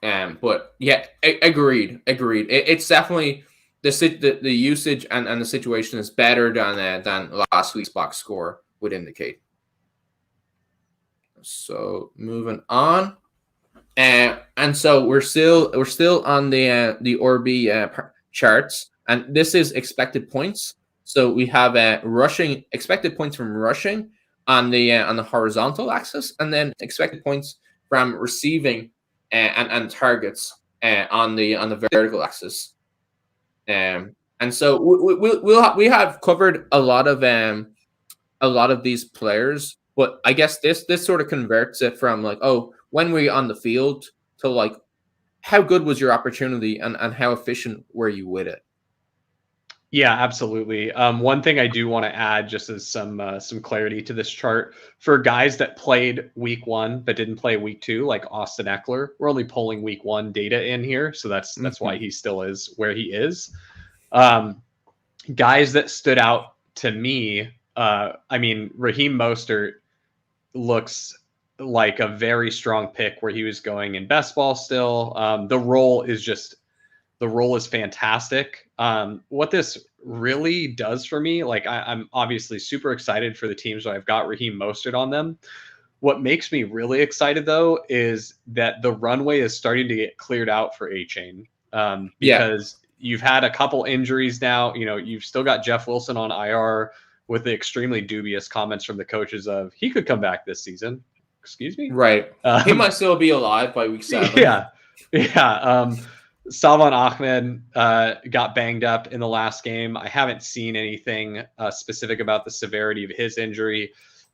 But yeah, agreed. It's definitely the usage and the situation is better than last week's box score would indicate. So moving on, and so we're still on the RB charts, and this is expected points. So we have rushing expected points from rushing on the horizontal axis, and then expected points from receiving and targets on the vertical axis. And so we have covered a lot of these players, but I guess this sort of converts it from like, oh, when were you on the field to like how good was your opportunity and how efficient were you with it? Yeah, absolutely. One thing I do want to add, just as some clarity to this chart, for guys that played week 1 but didn't play week 2, like Austin Eckler, we're only pulling week 1 data in here, so that's why he still is where he is. Guys that stood out to me, Raheem Mostert looks like a very strong pick where he was going in best ball still. The role is fantastic. What this really does for me, like I'm obviously super excited for the teams that I've got Raheem Mostert on them. What makes me really excited though is that the runway is starting to get cleared out for Achane, because you've had a couple injuries now. You've still got Jeff Wilson on IR with the extremely dubious comments from the coaches of he could come back this season. Excuse me? Right. He might still be alive by week 7. Yeah. Salvon Ahmed got banged up in the last game. I haven't seen anything specific about the severity of his injury,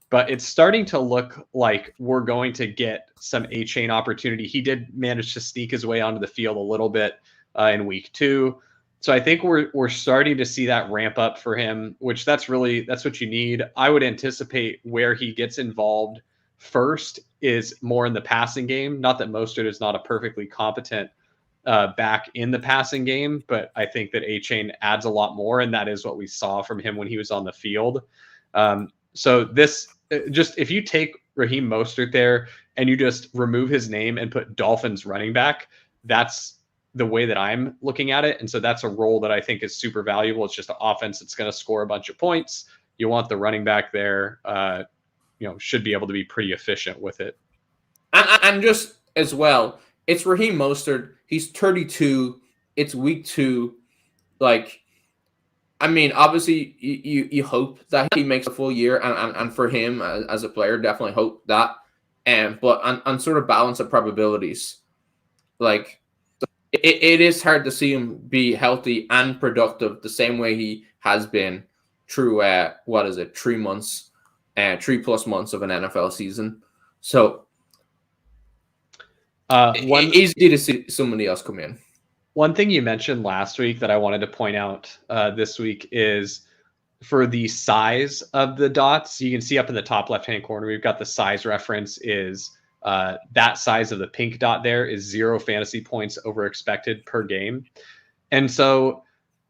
but it's starting to look like we're going to get some Achane opportunity. He did manage to sneak his way onto the field a little bit in week 2. So I think we're starting to see that ramp up for him, which that's what you need. I would anticipate where he gets involved first is more in the passing game. Not that Mostert is not a perfectly competent back in the passing game, but I think that Achane adds a lot more, and that is what we saw from him when he was on the field. So this just, if you take Raheem Mostert there and you just remove his name and put Dolphins running back, that's the way that I'm looking at it. And so that's a role that I think is super valuable. It's just an offense that's going to score a bunch of points. you want the running back there. Should be able to be pretty efficient with it. And just as well, it's Raheem Mostert. He's 32. It's week 2. Like, I mean, obviously, you hope that he makes a full year, and for him as a player, definitely hope that. But on sort of balance of probabilities, like, it is hard to see him be healthy and productive the same way he has been through 3 months, 3+ months of an NFL season. So easy to see somebody else come in. One thing you mentioned last week that I wanted to point out this week is for the size of the dots. You can see up in the top left-hand corner, we've got the size reference is that size of the pink dot there is 0 fantasy points over expected per game. And so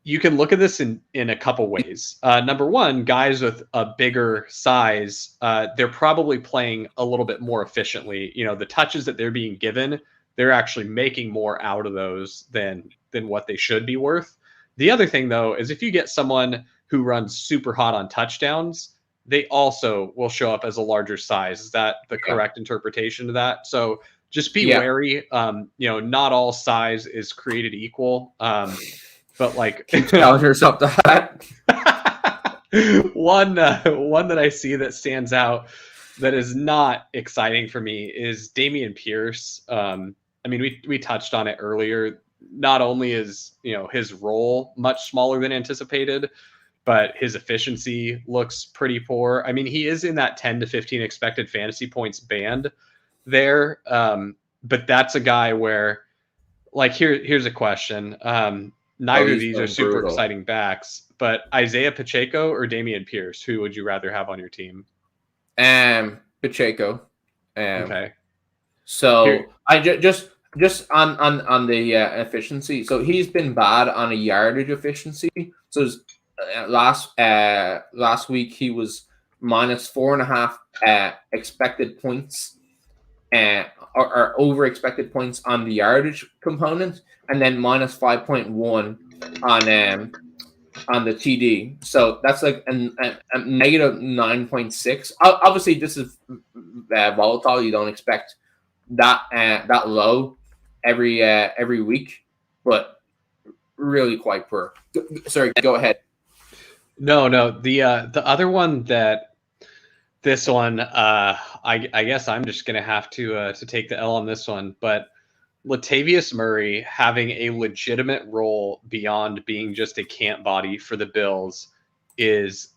you can look at this in a couple ways. Number one, guys with a bigger size, they're probably playing a little bit more efficiently. The touches that they're being given, they're actually making more out of those than what they should be worth. The other thing, though, is if you get someone who runs super hot on touchdowns, they also will show up as a larger size. Is that the correct interpretation of that? So just be wary. Not all size is created equal. But like, keep telling yourself that. one that I see that stands out that is not exciting for me is Dameon Pierce. We touched on it earlier. Not only is his role much smaller than anticipated, but his efficiency looks pretty poor. I mean, he is in that 10 to 15 expected fantasy points band there. But that's a guy where, like, here's a question. Neither of these are super exciting backs, but Isaiah Pacheco or Dameon Pierce, who would you rather have on your team? Pacheco. Okay. So I just on the efficiency. So he's been bad on a yardage efficiency. So last week he was -4.5 expected points, or over expected points on the yardage component, and then -5.1 on the TD. So that's like a -9.6. Obviously, this is volatile. You don't expect that low every week, but really quite poor. Sorry, go ahead. No. The other one that this one, I guess I'm just gonna have to take the L on this one, but Latavius Murray having a legitimate role beyond being just a camp body for the Bills is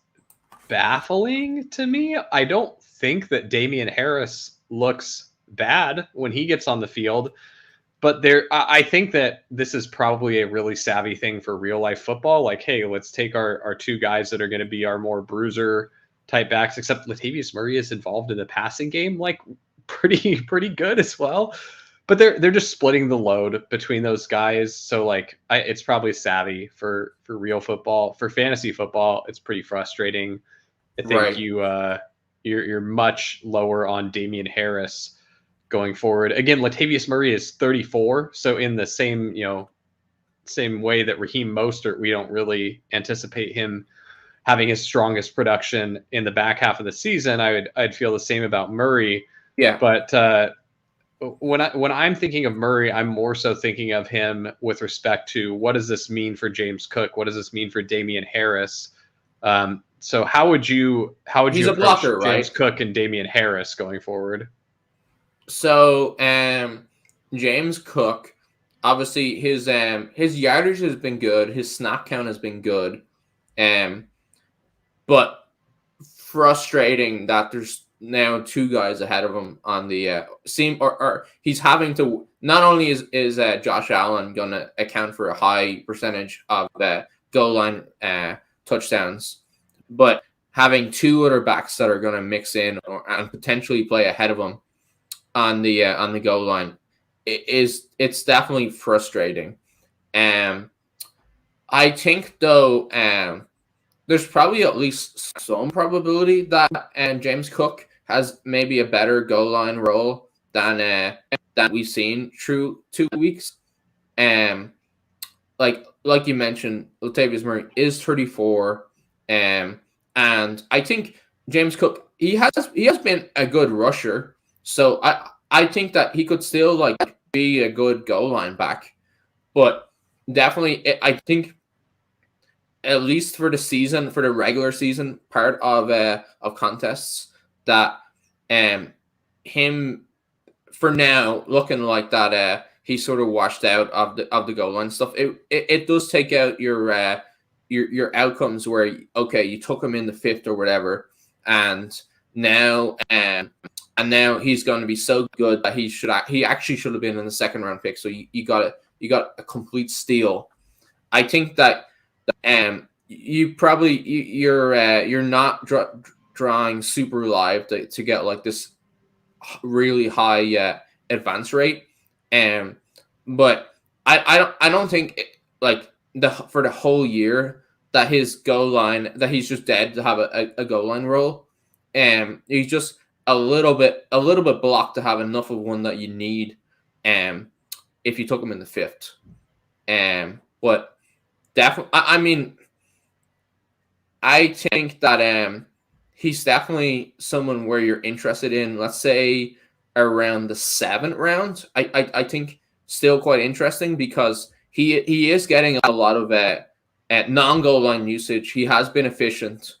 baffling to me. I don't think that Damien Harris looks bad when he gets on the field, but I think that this is probably a really savvy thing for real life football. Like, hey, let's take our 2 guys that are going to be our more bruiser type backs, except Latavius Murray is involved in the passing game, like pretty good as well. But they're just splitting the load between those guys. So like, it's probably savvy for real football. For fantasy football, it's pretty frustrating. I think you're much lower on Damien Harris going forward. Again, Latavius Murray is 34, so in the same way that Raheem Mostert, we don't really anticipate him having his strongest production in the back half of the season. I'd feel the same about Murray. Yeah, but when I'm thinking of Murray, I'm more so thinking of him with respect to what does this mean for James Cook? What does this mean for Damien Harris? So how would you He's a approach blocker, James right? Cook and Damien Harris going forward? So James Cook, obviously his yardage has been good, his snap count has been good, but frustrating that there's now 2 guys ahead of him on the seam, or he's having to. Not only is Josh Allen going to account for a high percentage of the goal line touchdowns, but having 2 other backs that are going to mix in and potentially play ahead of him on the goal line, it's definitely frustrating. I think though there's probably at least some probability that James Cook has maybe a better goal line role than we've seen through 2 weeks. Like you mentioned, Latavius Murray is 34. And I think James Cook, he has been a good rusher. So I think that he could still like be a good goal line back. But definitely, I think at least for the season, for the regular season part of contests, that him for now looking like that he's sort of washed out of the goal line stuff. It does take out your outcomes where okay, you took him in the 5th or whatever, and now he's going to be so good that he actually should have been in the 2nd round pick. So you got a complete steal. I think that you're not drawing super live to get like this really high advance rate, but I don't think like for the whole year that his goal line, that he's just dead to have a goal line role. He's just a little bit blocked to have enough of one that you need if you took him in the 5th. But definitely, I mean, I think that he's definitely someone where you're interested in, let's say around the 7th round. I think still quite interesting because he is getting a lot of non-goal line usage. He has been efficient.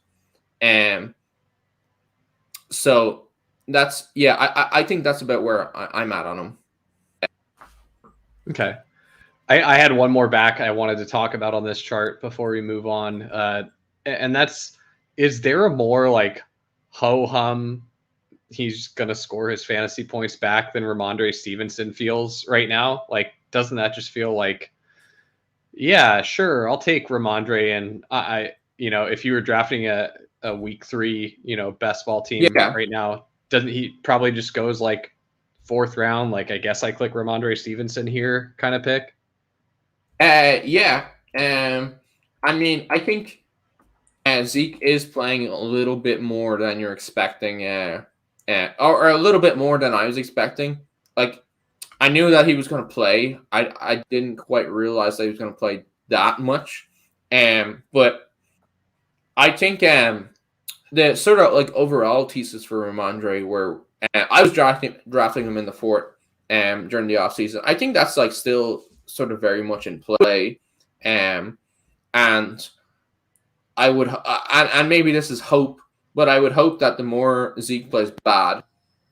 So that's, I think that's about where I'm at on him. Okay. I had one more back I wanted to talk about on this chart before we move on. And that's, is there a more like ho-hum, he's going to score his fantasy points back than Rhamondre Stevenson feels right now? Like, doesn't that just feel like, yeah, sure, I'll take Rhamondre, and I if you were drafting a week 3, best ball team right now, doesn't he probably just goes like 4th round? Like, I guess I click Rhamondre Stevenson here kind of pick. I mean, I think Zeke is playing a little bit more than you're expecting, or a little bit more than I was expecting. Like, I knew that he was going to play. I didn't quite realize that he was going to play that much. But I think the sort of like overall thesis for Rhamondre, where I was drafting him in the 4th during the offseason. I think that's like still sort of very much in play. And I would, and maybe this is hope, but I would hope that the more Zeke plays bad,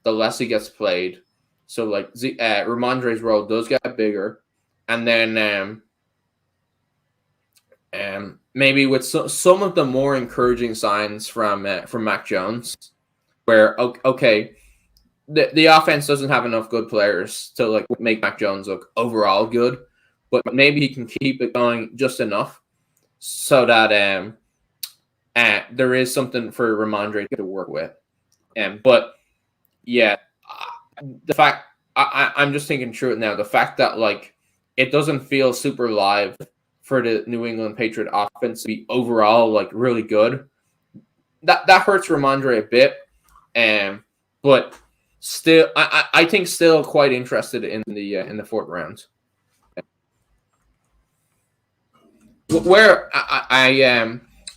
the less he gets played. So like Rhamondre's role does get bigger, and then maybe with some of the more encouraging signs from Mac Jones, where okay, the offense doesn't have enough good players to like make Mac Jones look overall good, but maybe he can keep it going just enough so that there is something for Rhamondre to work with. But yeah, the fact I'm just thinking through it now. The fact that like it doesn't feel super live for the New England Patriot offense to be overall like really good, that hurts Rhamondre a bit. But still, I think still quite interested in the 4th round. Where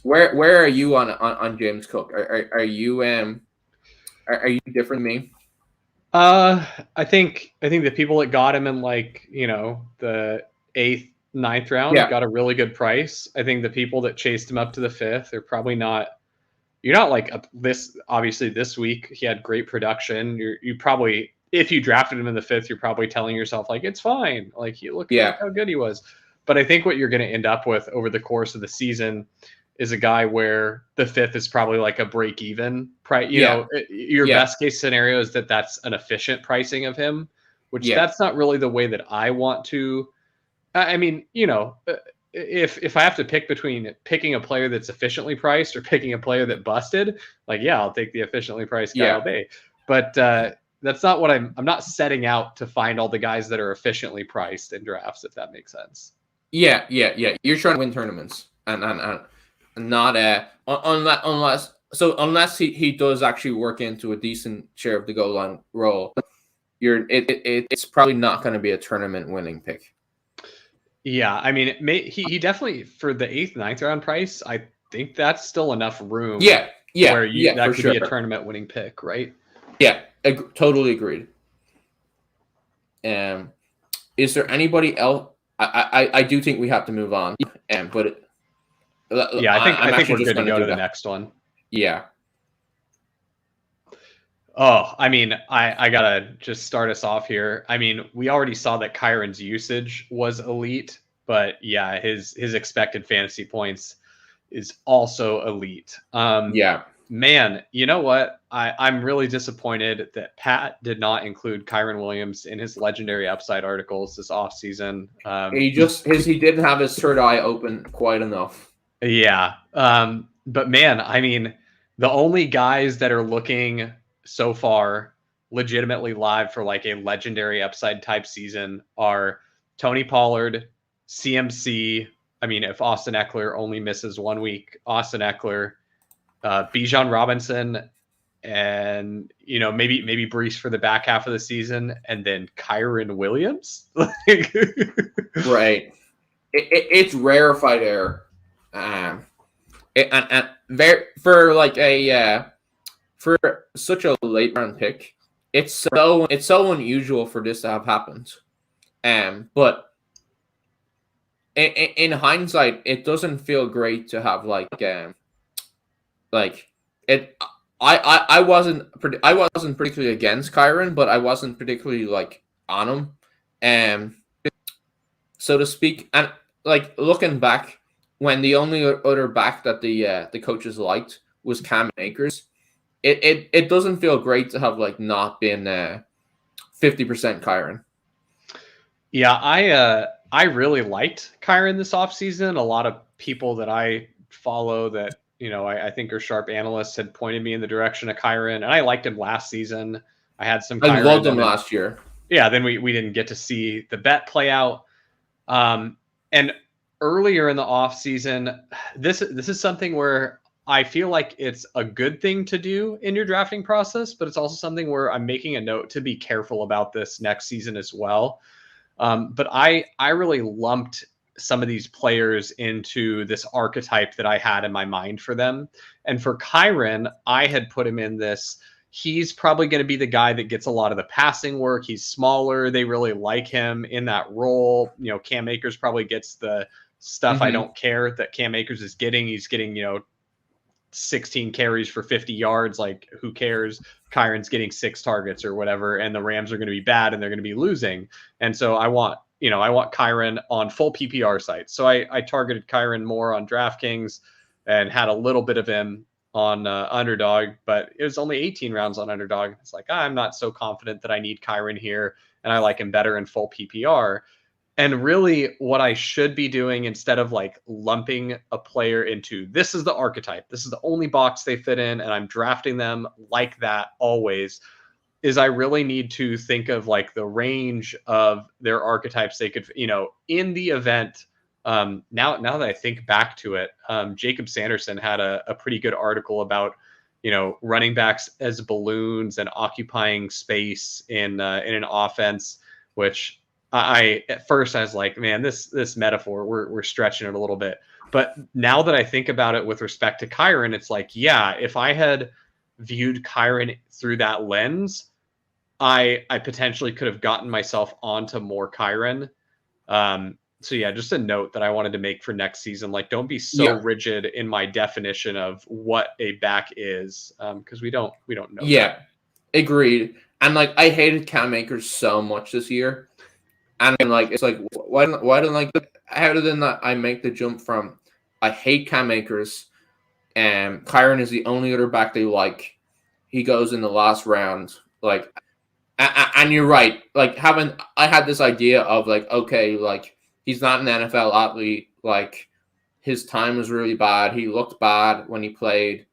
where are you on James Cook? Are you different than me? I think the people that got him in like the 8th, 9th round got a really good price. I think the people that chased him up to the 5th are probably not. You're not like this. Obviously, this week he had great production. You probably, if you drafted him in the 5th, you're probably telling yourself like it's fine. Like look how good he was. But I think what you're going to end up with over the course of the season is a guy where the 5th is probably like a break-even price. Your best case scenario is that that's an efficient pricing of him, which that's not really the way that I want to. I mean, if I have to pick between picking a player that's efficiently priced or picking a player that busted, like, I'll take the efficiently priced guy all day. But that's not what I'm not setting out to find all the guys that are efficiently priced in drafts, if that makes sense. Yeah. You're trying to win tournaments and not unless he does actually work into a decent share of the goal line role, it's probably not going to be a tournament winning pick. Yeah, I mean, he definitely, for the 8th, 9th round price, think that's still enough room. Yeah, where that could sure. be a tournament winning pick, right? Yeah, totally agreed. Is there anybody else? I do think we have to move on. But I think we're good to go to the next one. Yeah. Oh, I mean, I gotta just start us off here. I mean, we already saw that Kyren's usage was elite, but yeah, his expected fantasy points is also elite. Yeah. Man, you know what? I'm really disappointed that Pat did not include Kyren Williams in his legendary upside articles this offseason. He didn't have his third eye open quite enough. Yeah. But man, I mean, the only guys that are looking so far legitimately live for like a legendary upside type season are Tony Pollard, CMC. I mean, if Austin Eckler only misses 1 week, Austin Eckler, Bijan Robinson, and maybe Brees for the back half of the season, and then Kyren Williams. Right. It's rarefied air. For such a late round pick, it's so unusual for this to have happened. But in hindsight, it doesn't feel great to have it. I wasn't particularly against Kyren, but I wasn't particularly on him, so to speak. And looking back, when the only other back that the coaches liked was Cam Akers, it doesn't feel great to have not been 50% Kyren. Yeah, I really liked Kyren this offseason. A lot of people that I follow that I think are sharp analysts had pointed me in the direction of Kyren, and I liked him last season. I had some. I loved him last year. Yeah, then we didn't get to see the bet play out. And earlier in the offseason, this is something where I feel like it's a good thing to do in your drafting process, but it's also something where I'm making a note to be careful about this next season as well. But I really lumped some of these players into this archetype that I had in my mind for them. And for Kyren, I had put him in this. He's probably going to be the guy that gets a lot of the passing work. He's smaller. They really like him in that role. Cam Akers probably gets the stuff I don't care that Cam Akers is getting. He's getting, 16 carries for 50 yards. Like, who cares? Kyren's getting 6 targets or whatever, and the Rams are going to be bad and they're going to be losing. And so I want Kyren on full PPR sites. So I targeted Kyren more on DraftKings and had a little bit of him on Underdog, but it was only 18 rounds on Underdog. It's like, I'm not so confident that I need Kyren here, and I like him better in full PPR. And really what I should be doing, instead of lumping a player into this is the archetype, this is the only box they fit in, and I'm drafting them like that always, is I really need to think of the range of their archetypes they could, in the event. Now that I think back to it, Jacob Sanderson had a pretty good article about, running backs as balloons and occupying space in an offense, which at first I was like, man, this metaphor, we're stretching it a little bit. But now that I think about it with respect to Kyren, it's yeah, if I had viewed Kyren through that lens, I potentially could have gotten myself onto more Kyren. So yeah, just a note that I wanted to make for next season. Don't be so rigid in my definition of what a back is, because we don't know. Yeah, agreed. And I hated Cam Akers so much this year. And it's why didn't how did I make the jump from I hate Cam Akers and Kyren is the only other back they like. He goes in the last round. And you're right. I had this idea of okay, he's not an NFL athlete. His time was really bad. He looked bad when he played.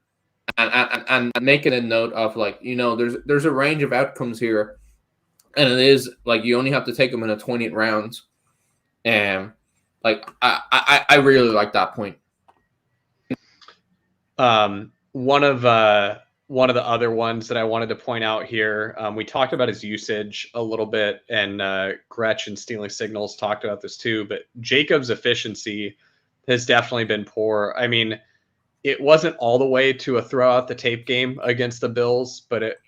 And making a note of there's a range of outcomes here. And it is you only have to take them in the 20th round. And I really like that point. One of the other ones that I wanted to point out here, we talked about his usage a little bit, and Gretch and Stealing Signals talked about this too, but Jacob's efficiency has definitely been poor. I mean, it wasn't all the way to a throw out the tape game against the Bills, but it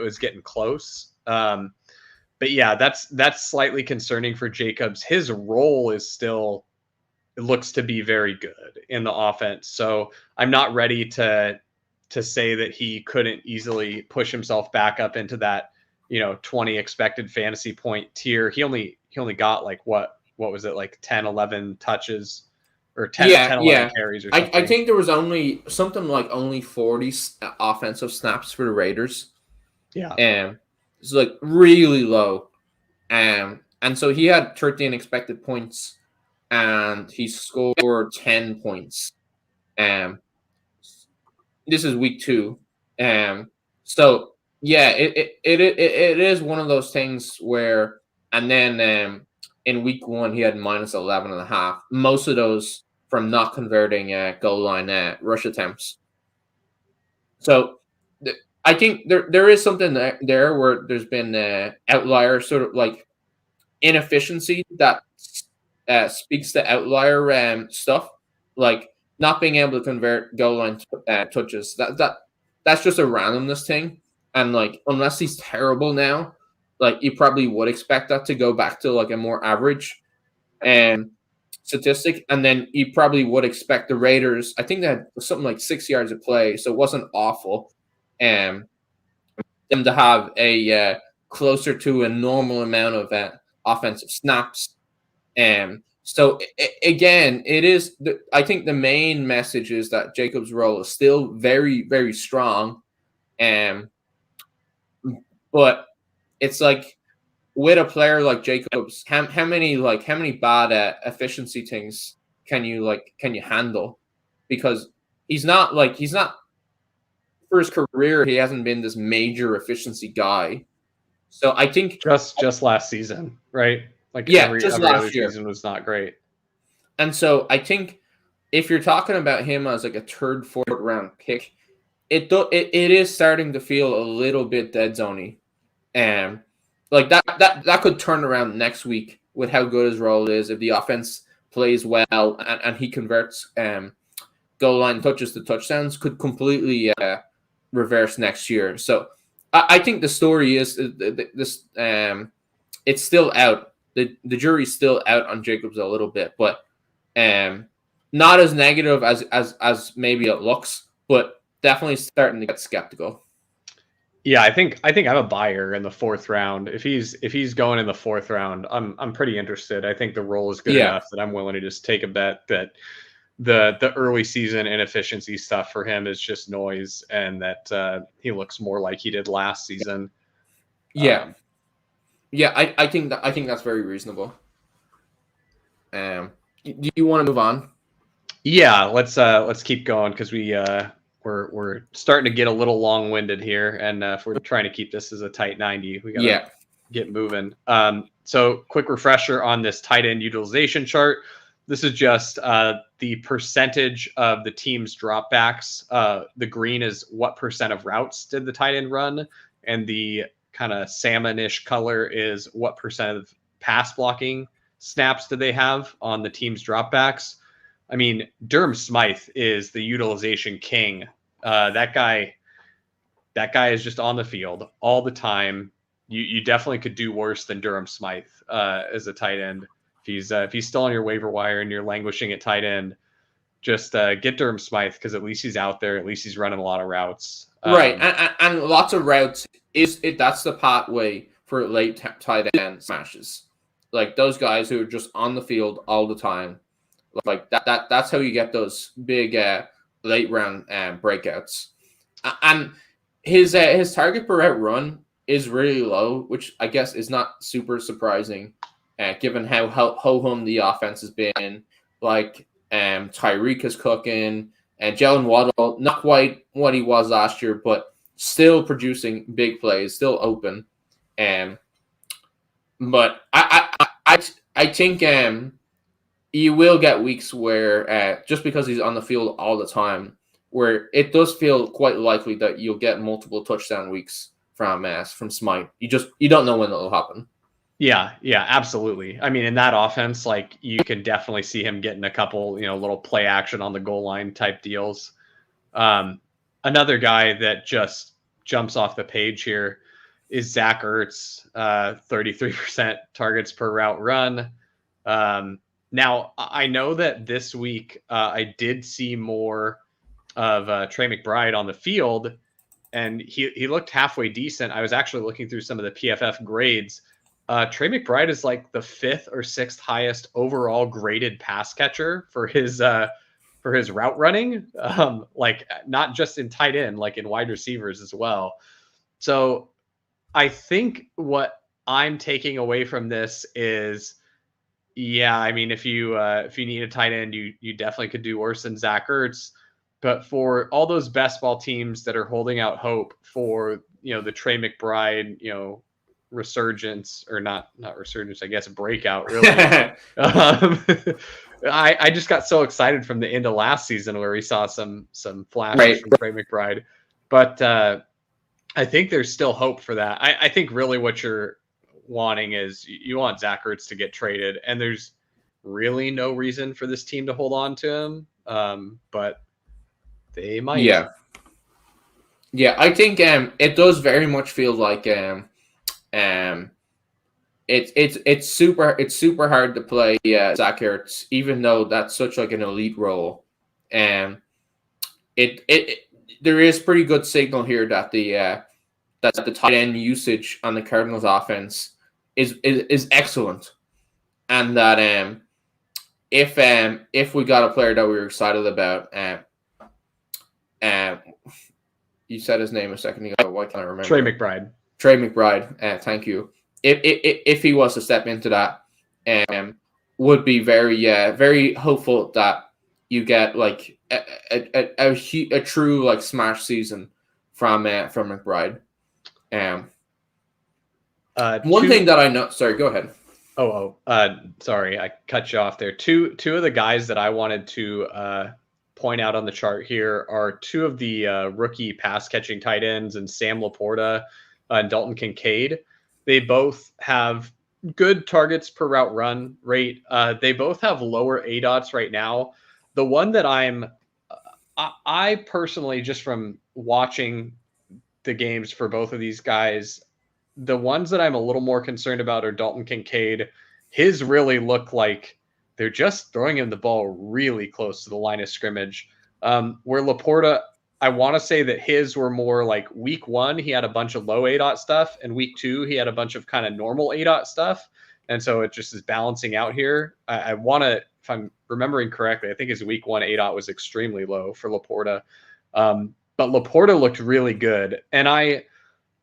was getting close. But yeah, that's slightly concerning for Jacobs. His role is still, it looks to be very good in the offense. So I'm not ready to say that he couldn't easily push himself back up into that, 20 expected fantasy point tier. He only got like what was it, like 10, 11 touches or 10, 11 carries or something. I think there was only 40 offensive snaps for the Raiders. Yeah. It's like really low. And so he had 13 expected points and he scored 10 points. This is week 2. So yeah, it is one of those things where, and then in week 1 he had minus 11.5. Most of those from not converting goal line rush attempts. So I think there is something there where there's been outlier sort of like inefficiency that speaks to outlier stuff, like not being able to convert goal line touches. That's just a randomness thing, and like unless he's terrible now, like you probably would expect that to go back to like a more average statistic, and then you probably would expect the Raiders. I think they had something like 6 yards of play, so it wasn't awful. Them to have a closer to a normal amount of offensive snaps. So again, it is. I think the main message is that Jacobs' role is still very, very strong. But it's like with a player like Jacobs, how many bad efficiency things can you handle? Because he's not for his career, he hasn't been this major efficiency guy. So I think just last season, right? Every last season was not great. And so I think if you're talking about him as like a 3rd, 4th round pick, it is starting to feel a little bit dead zoney. Like that could turn around next week with how good his role is if the offense plays well and he converts goal line touches to touchdowns, could completely reverse next year. So I think the story is this. It's still out. The jury's still out on Jacobs a little bit, but not as negative as maybe it looks, but definitely starting to get skeptical. Yeah, I think I'm a buyer in the 4th round. If he's going in the 4th round, I'm pretty interested. I think the role is good enough that I'm willing to just take a bet that the early season inefficiency stuff for him is just noise, and that he looks more like he did last season. Yeah. I think that's very reasonable. Do you want to move on? Yeah, let's keep going because we're starting to get a little long-winded here, and if we're trying to keep this as a tight 90, we gotta get moving. So quick refresher on this tight end utilization chart. This is just the percentage of the team's dropbacks. The green is what percent of routes did the tight end run, and the kind of salmonish color is what percent of pass blocking snaps did they have on the team's dropbacks. I mean, Durham Smythe is the utilization king. That guy is just on the field all the time. You definitely could do worse than Durham Smythe as a tight end. If he's still on your waiver wire and you're languishing at tight end, just get Durham Smythe, because at least he's out there. At least he's running a lot of routes. Right, and lots of routes. That's the pathway for late tight end smashes. Like those guys who are just on the field all the time. Like that's how you get those big late round breakouts. And his target per route run is really low, which I guess is not super surprising, given how ho-hum the offense has been. Like Tyreek is cooking, and Jalen Waddle, not quite what he was last year, but still producing big plays, still open. But I think you will get weeks where just because he's on the field all the time, where it does feel quite likely that you'll get multiple touchdown weeks from Smythe. You don't know when it'll happen. Yeah, absolutely. I mean, in that offense, like you can definitely see him getting a couple, little play action on the goal line type deals. Another guy that just jumps off the page here is Zach Ertz, 33% targets per route run. Now, I know that this week I did see more of Trey McBride on the field, and he looked halfway decent. I was actually looking through some of the PFF grades. Trey McBride is like the 5th or 6th highest overall graded pass catcher for his route running, like not just in tight end, like in wide receivers as well. So I think what I'm taking away from this is, yeah, I mean, if you need a tight end, you definitely could do worse than Zach Ertz. But for all those best ball teams that are holding out hope for, the Trey McBride, resurgence, or not resurgence, I guess breakout, really. I just got so excited from the end of last season where we saw some flashes from Trey McBride. But I think there's still hope for that. I think really what you're wanting is you want Zach Ertz to get traded, and there's really no reason for this team to hold on to him. But they might. Yeah, I think it does very much feel like it's super hard to play Zach Ertz, even though that's such like an elite role. There is pretty good signal here that the tight end usage on the Cardinals offense is excellent, and that if we got a player that we were excited about, you said his name a second ago. Why can't I remember? Trey McBride. Thank you. If he was to step into that, would be very hopeful that you get like a true like smash season from McBride. One thing that I know. Sorry, go ahead. Sorry, I cut you off there. Two of the guys that I wanted to point out on the chart here are two of the rookie pass catching tight ends, and Sam Laporta and Dalton Kincaid. They both have good targets per route run rate. They both have lower ADOTs right now. The one that I personally, just from watching the games for both of these guys, the ones that I'm a little more concerned about are Dalton Kincaid. His really look like they're just throwing him the ball really close to the line of scrimmage. Where Laporta, I want to say that his were more like week 1, he had a bunch of low ADOT stuff, and week 2, he had a bunch of kind of normal ADOT stuff. And so it just is balancing out here. I want to, if I'm remembering correctly, I think his week 1 ADOT was extremely low for Laporta. But Laporta looked really good. And I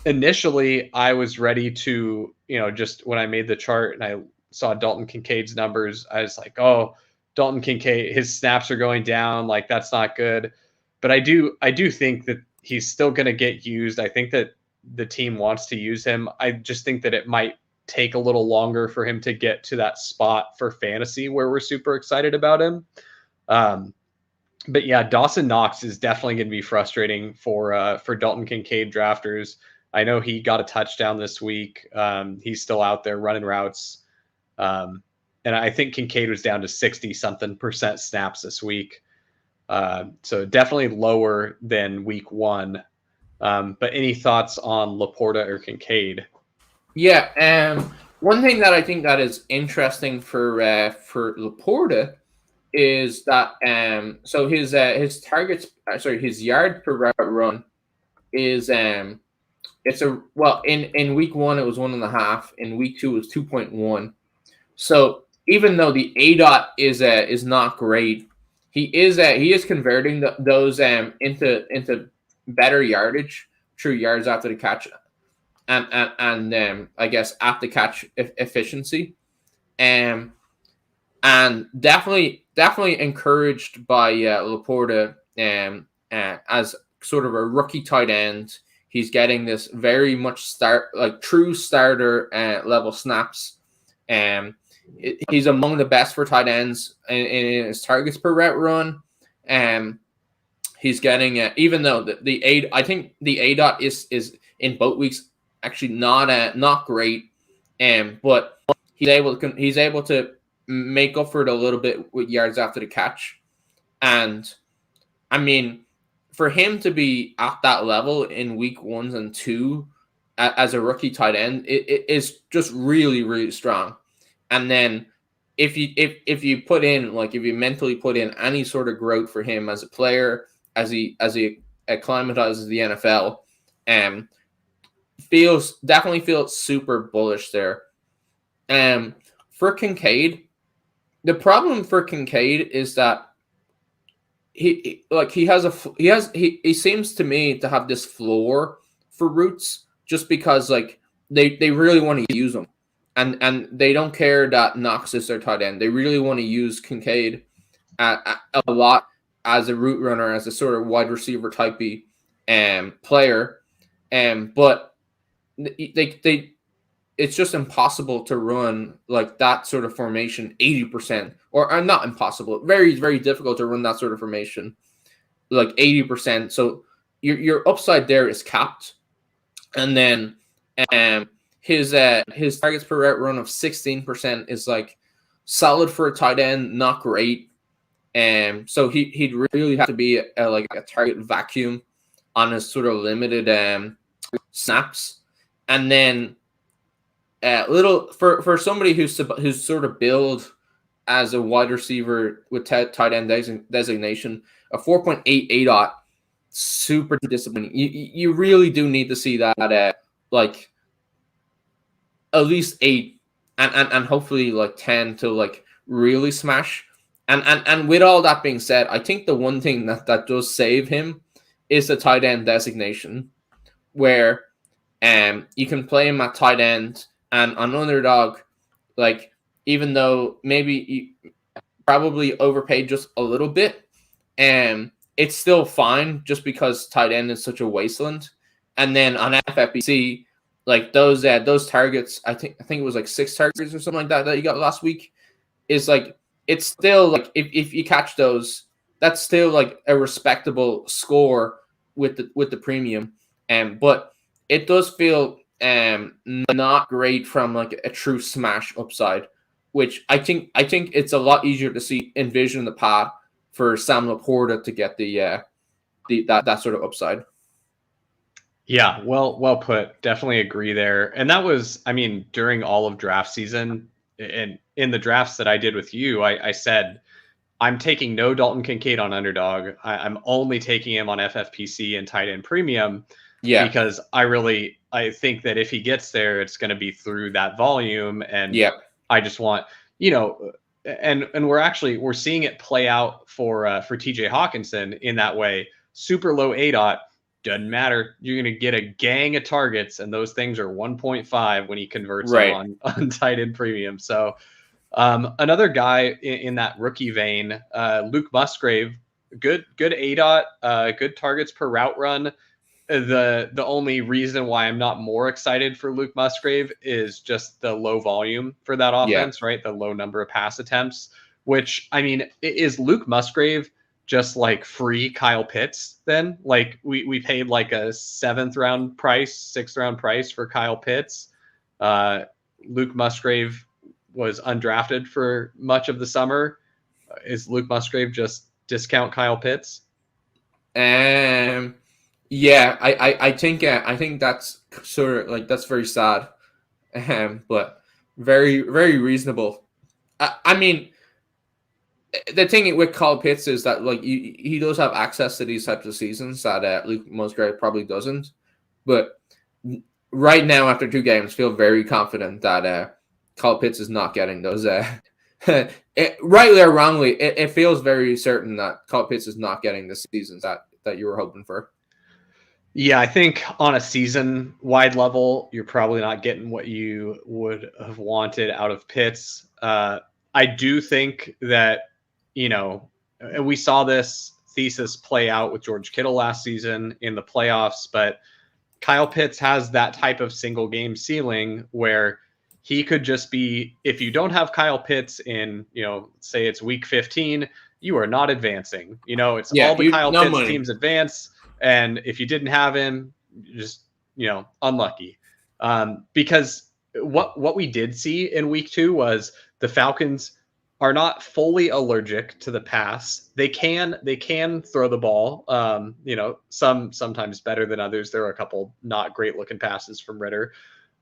was ready to, just when I made the chart and I saw Dalton Kincaid's numbers, I was like, oh, Dalton Kincaid, his snaps are going down. Like, that's not good. But I do think that he's still going to get used. I think that the team wants to use him. I just think that it might take a little longer for him to get to that spot for fantasy where we're super excited about him. But yeah, Dawson Knox is definitely going to be frustrating for Dalton Kincaid drafters. I know he got a touchdown this week. He's still out there running routes. And I think Kincaid was down to 60-something% snaps this week. So definitely lower than week 1. But any thoughts on Laporta or Kincaid? Yeah, one thing that I think that is interesting for Laporta is that so his targets, his yard per route run is in week 1 it was 1.5, in week 2 it was 2.1. So even though the ADOT is not great, he is converting those into better yardage, true yards after the catch, and I guess after catch efficiency, and definitely encouraged by Laporta as sort of a rookie tight end. He's getting this very much true starter level snaps. He's among the best for tight ends in his targets per route run. He's getting even though I think the ADOT is in both weeks actually not great, but he's able to make up for it a little bit with yards after the catch. And I mean, for him to be at that level in week 1 and 2 as a rookie tight end, it is just really, really strong. And then if you put in, like, if you mentally put in any sort of growth for him as a player, as he acclimatizes the NFL, definitely feels super bullish there. For Kincaid, the problem for Kincaid is that he seems to me to have this floor for Roots, just because like they really want to use him, and they don't care that Knox is their tight end. They really want to use Kincaid a lot as a route runner, as a sort of wide receiver typey player, but they it's just impossible to run like that sort of formation 80%, or not impossible, very, very difficult to run that sort of formation like 80%. So your upside there is capped. And then his targets per route run of 16% is like solid for a tight end, not great. So he'd really have to be like a target vacuum on his sort of limited snaps. And then little for somebody who's sort of billed as a wide receiver with tight end designation, a 4.8 ADOT, super disappointing. You really do need to see that like at least 8 and hopefully like 10 to like really smash. And with all that being said, I think the one thing that does save him is the tight end designation, where you can play him at tight end. And on underdog, like, even though maybe you probably overpaid just a little bit, it's still fine just because tight end is such a wasteland. And then on FFPC, like those targets, I think it was like 6 targets or something like that you got last week, is like, it's still like if you catch those, that's still like a respectable score with the premium. But it does feel not great from like a true smash upside, which I think it's a lot easier to envision the path for Sam Laporta to get that sort of upside. Yeah, well put. Definitely agree there. And that was, I mean, during all of draft season, and in the drafts that I did with you, I said I'm taking no Dalton Kincaid on underdog. I'm only taking him on FFPC and tight end premium. Yeah, because I think that if he gets there, it's going to be through that volume. And I just want, and we're seeing it play out for TJ Hawkinson in that way. Super low ADOT, doesn't matter. You're going to get a gang of targets, and those things are 1.5 when he converts them on tight end premium. So another guy in that rookie vein, Luke Musgrave, good ADOT, good targets per route run. The only reason why I'm not more excited for Luke Musgrave is just the low volume for that offense, right? The low number of pass attempts, which, I mean, is Luke Musgrave just like free Kyle Pitts then? Like we paid like a 6th round price for Kyle Pitts. Luke Musgrave was undrafted for much of the summer. Is Luke Musgrave just discount Kyle Pitts? Yeah, I think that's sort of like, that's very sad, but very, very reasonable. I mean, the thing with Kyle Pitts is that like he does have access to these types of seasons that Luke Musgrave probably doesn't. But right now, after 2 games, feel very confident that Kyle Pitts is not getting those. Rightly or wrongly, it feels very certain that Kyle Pitts is not getting the seasons that you were hoping for. Yeah, I think on a season-wide level, you're probably not getting what you would have wanted out of Pitts. I do think that, we saw this thesis play out with George Kittle last season in the playoffs, but Kyle Pitts has that type of single-game ceiling where he could just be, if you don't have Kyle Pitts in, say it's week 15, you are not advancing. It's all the Kyle Pitts teams advance. And if you didn't have him, just, unlucky. Because what we did see in week 2 was the Falcons are not fully allergic to the pass. They can throw the ball. Sometimes better than others. There are a couple not great looking passes from Ritter.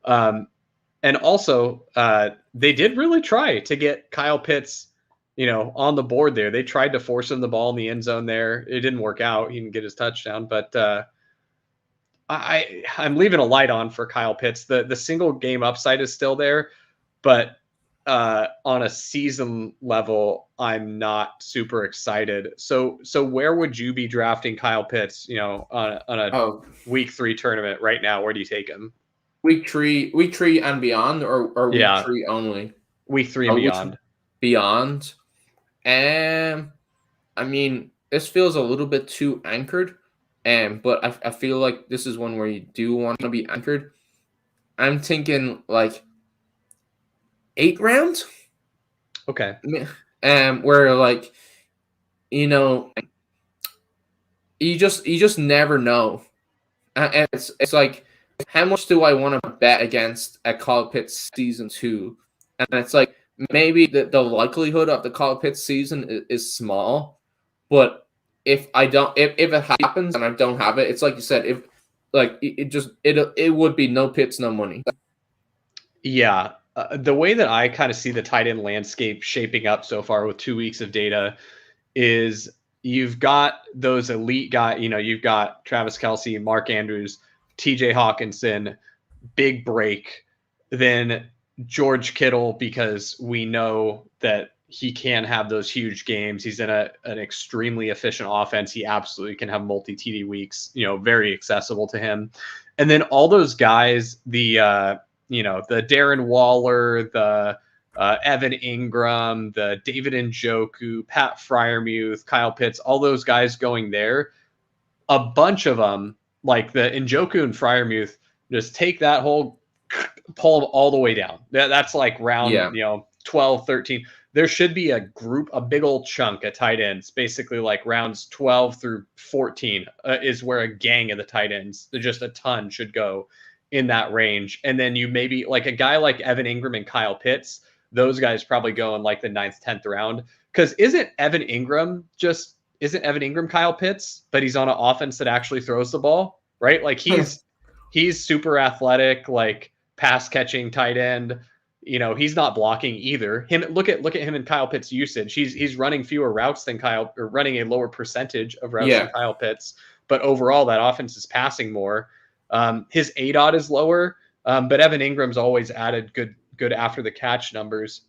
And also, they did really try to get Kyle Pitts, on the board there. They tried to force him the ball in the end zone there. It didn't work out. He didn't get his touchdown, but I'm leaving a light on for Kyle Pitts. The single game upside is still there, but on a season level, I'm not super excited. So where would you be drafting Kyle Pitts? On a week 3 tournament right now, where do you take him? Week 3 and beyond, or week 3 only? Week 3 and beyond. Beyond. I mean, this feels a little bit too anchored, but I feel like this is one where you do want to be anchored. I'm thinking like 8 rounds. Okay. Where like, you just never know, and it's like, how much do I want to bet against a Kyle Pitts season 2? And it's like, maybe the likelihood of the Kyle Pitts season is small, but if it happens and I don't have it, it's like you said, if like it would be no Pitts, no money. Yeah. The way that I kind of see the tight end landscape shaping up so far with 2 weeks of data is you've got those elite guys, you've got Travis Kelce, Mark Andrews, TJ Hawkinson, big break, then George Kittle, because we know that he can have those huge games. He's in an extremely efficient offense. He absolutely can have multi-TD weeks, very accessible to him. And then all those guys, the Darren Waller, the Evan Ingram, the David Njoku, Pat Freiermuth, Kyle Pitts, all those guys going there, a bunch of them, like the Njoku and Freiermuth, just take that whole, pull them all the way down. That's like round, 12, 13. There should be a big old chunk of tight ends, basically like rounds 12 through 14 is where a gang of the tight ends, just a ton should go in that range. And then you maybe like a guy like Evan Ingram and Kyle Pitts, those guys probably go in like the 9th, 10th round. Because isn't Evan Ingram Kyle Pitts, but he's on an offense that actually throws the ball, right? Like he's super athletic, like pass catching tight end. He's not blocking either. Look at him and Kyle Pitts' usage. He's running fewer routes than Kyle, or running a lower percentage of routes than Kyle Pitts. But overall, that offense is passing more. His ADOT is lower, but Evan Ingram's always added good after the catch numbers.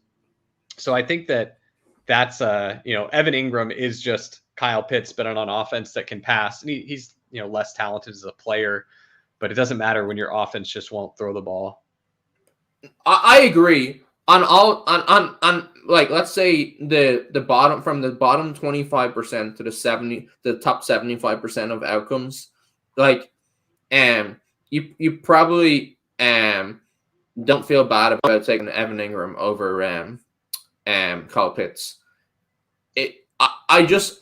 So I think that's Evan Ingram is just Kyle Pitts, but on an offense that can pass. And he's less talented as a player, but it doesn't matter when your offense just won't throw the ball. I agree on like, let's say the bottom, from the bottom 25% to the top 75% of outcomes, like you probably don't feel bad about taking Evan Ingram over Kyle Pitts. I just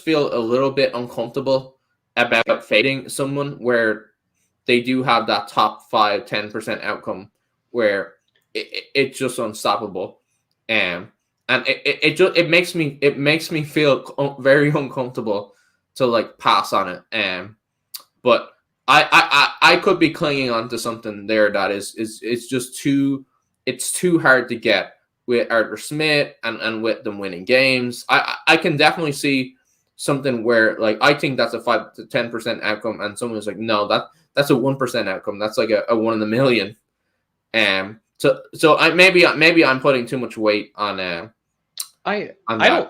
feel a little bit uncomfortable about fading someone where they do have that top 5-10% outcome where it's just unstoppable, and it makes me feel very uncomfortable to like pass on it. But I could be clinging on to something there that it's just too hard to get with Arthur Smith and with them winning games. I can definitely see something where like I think that's a 5 to 10% outcome, and someone's like, no, that's a 1% outcome. That's like a 1 in a million. So maybe I'm putting too much weight on. I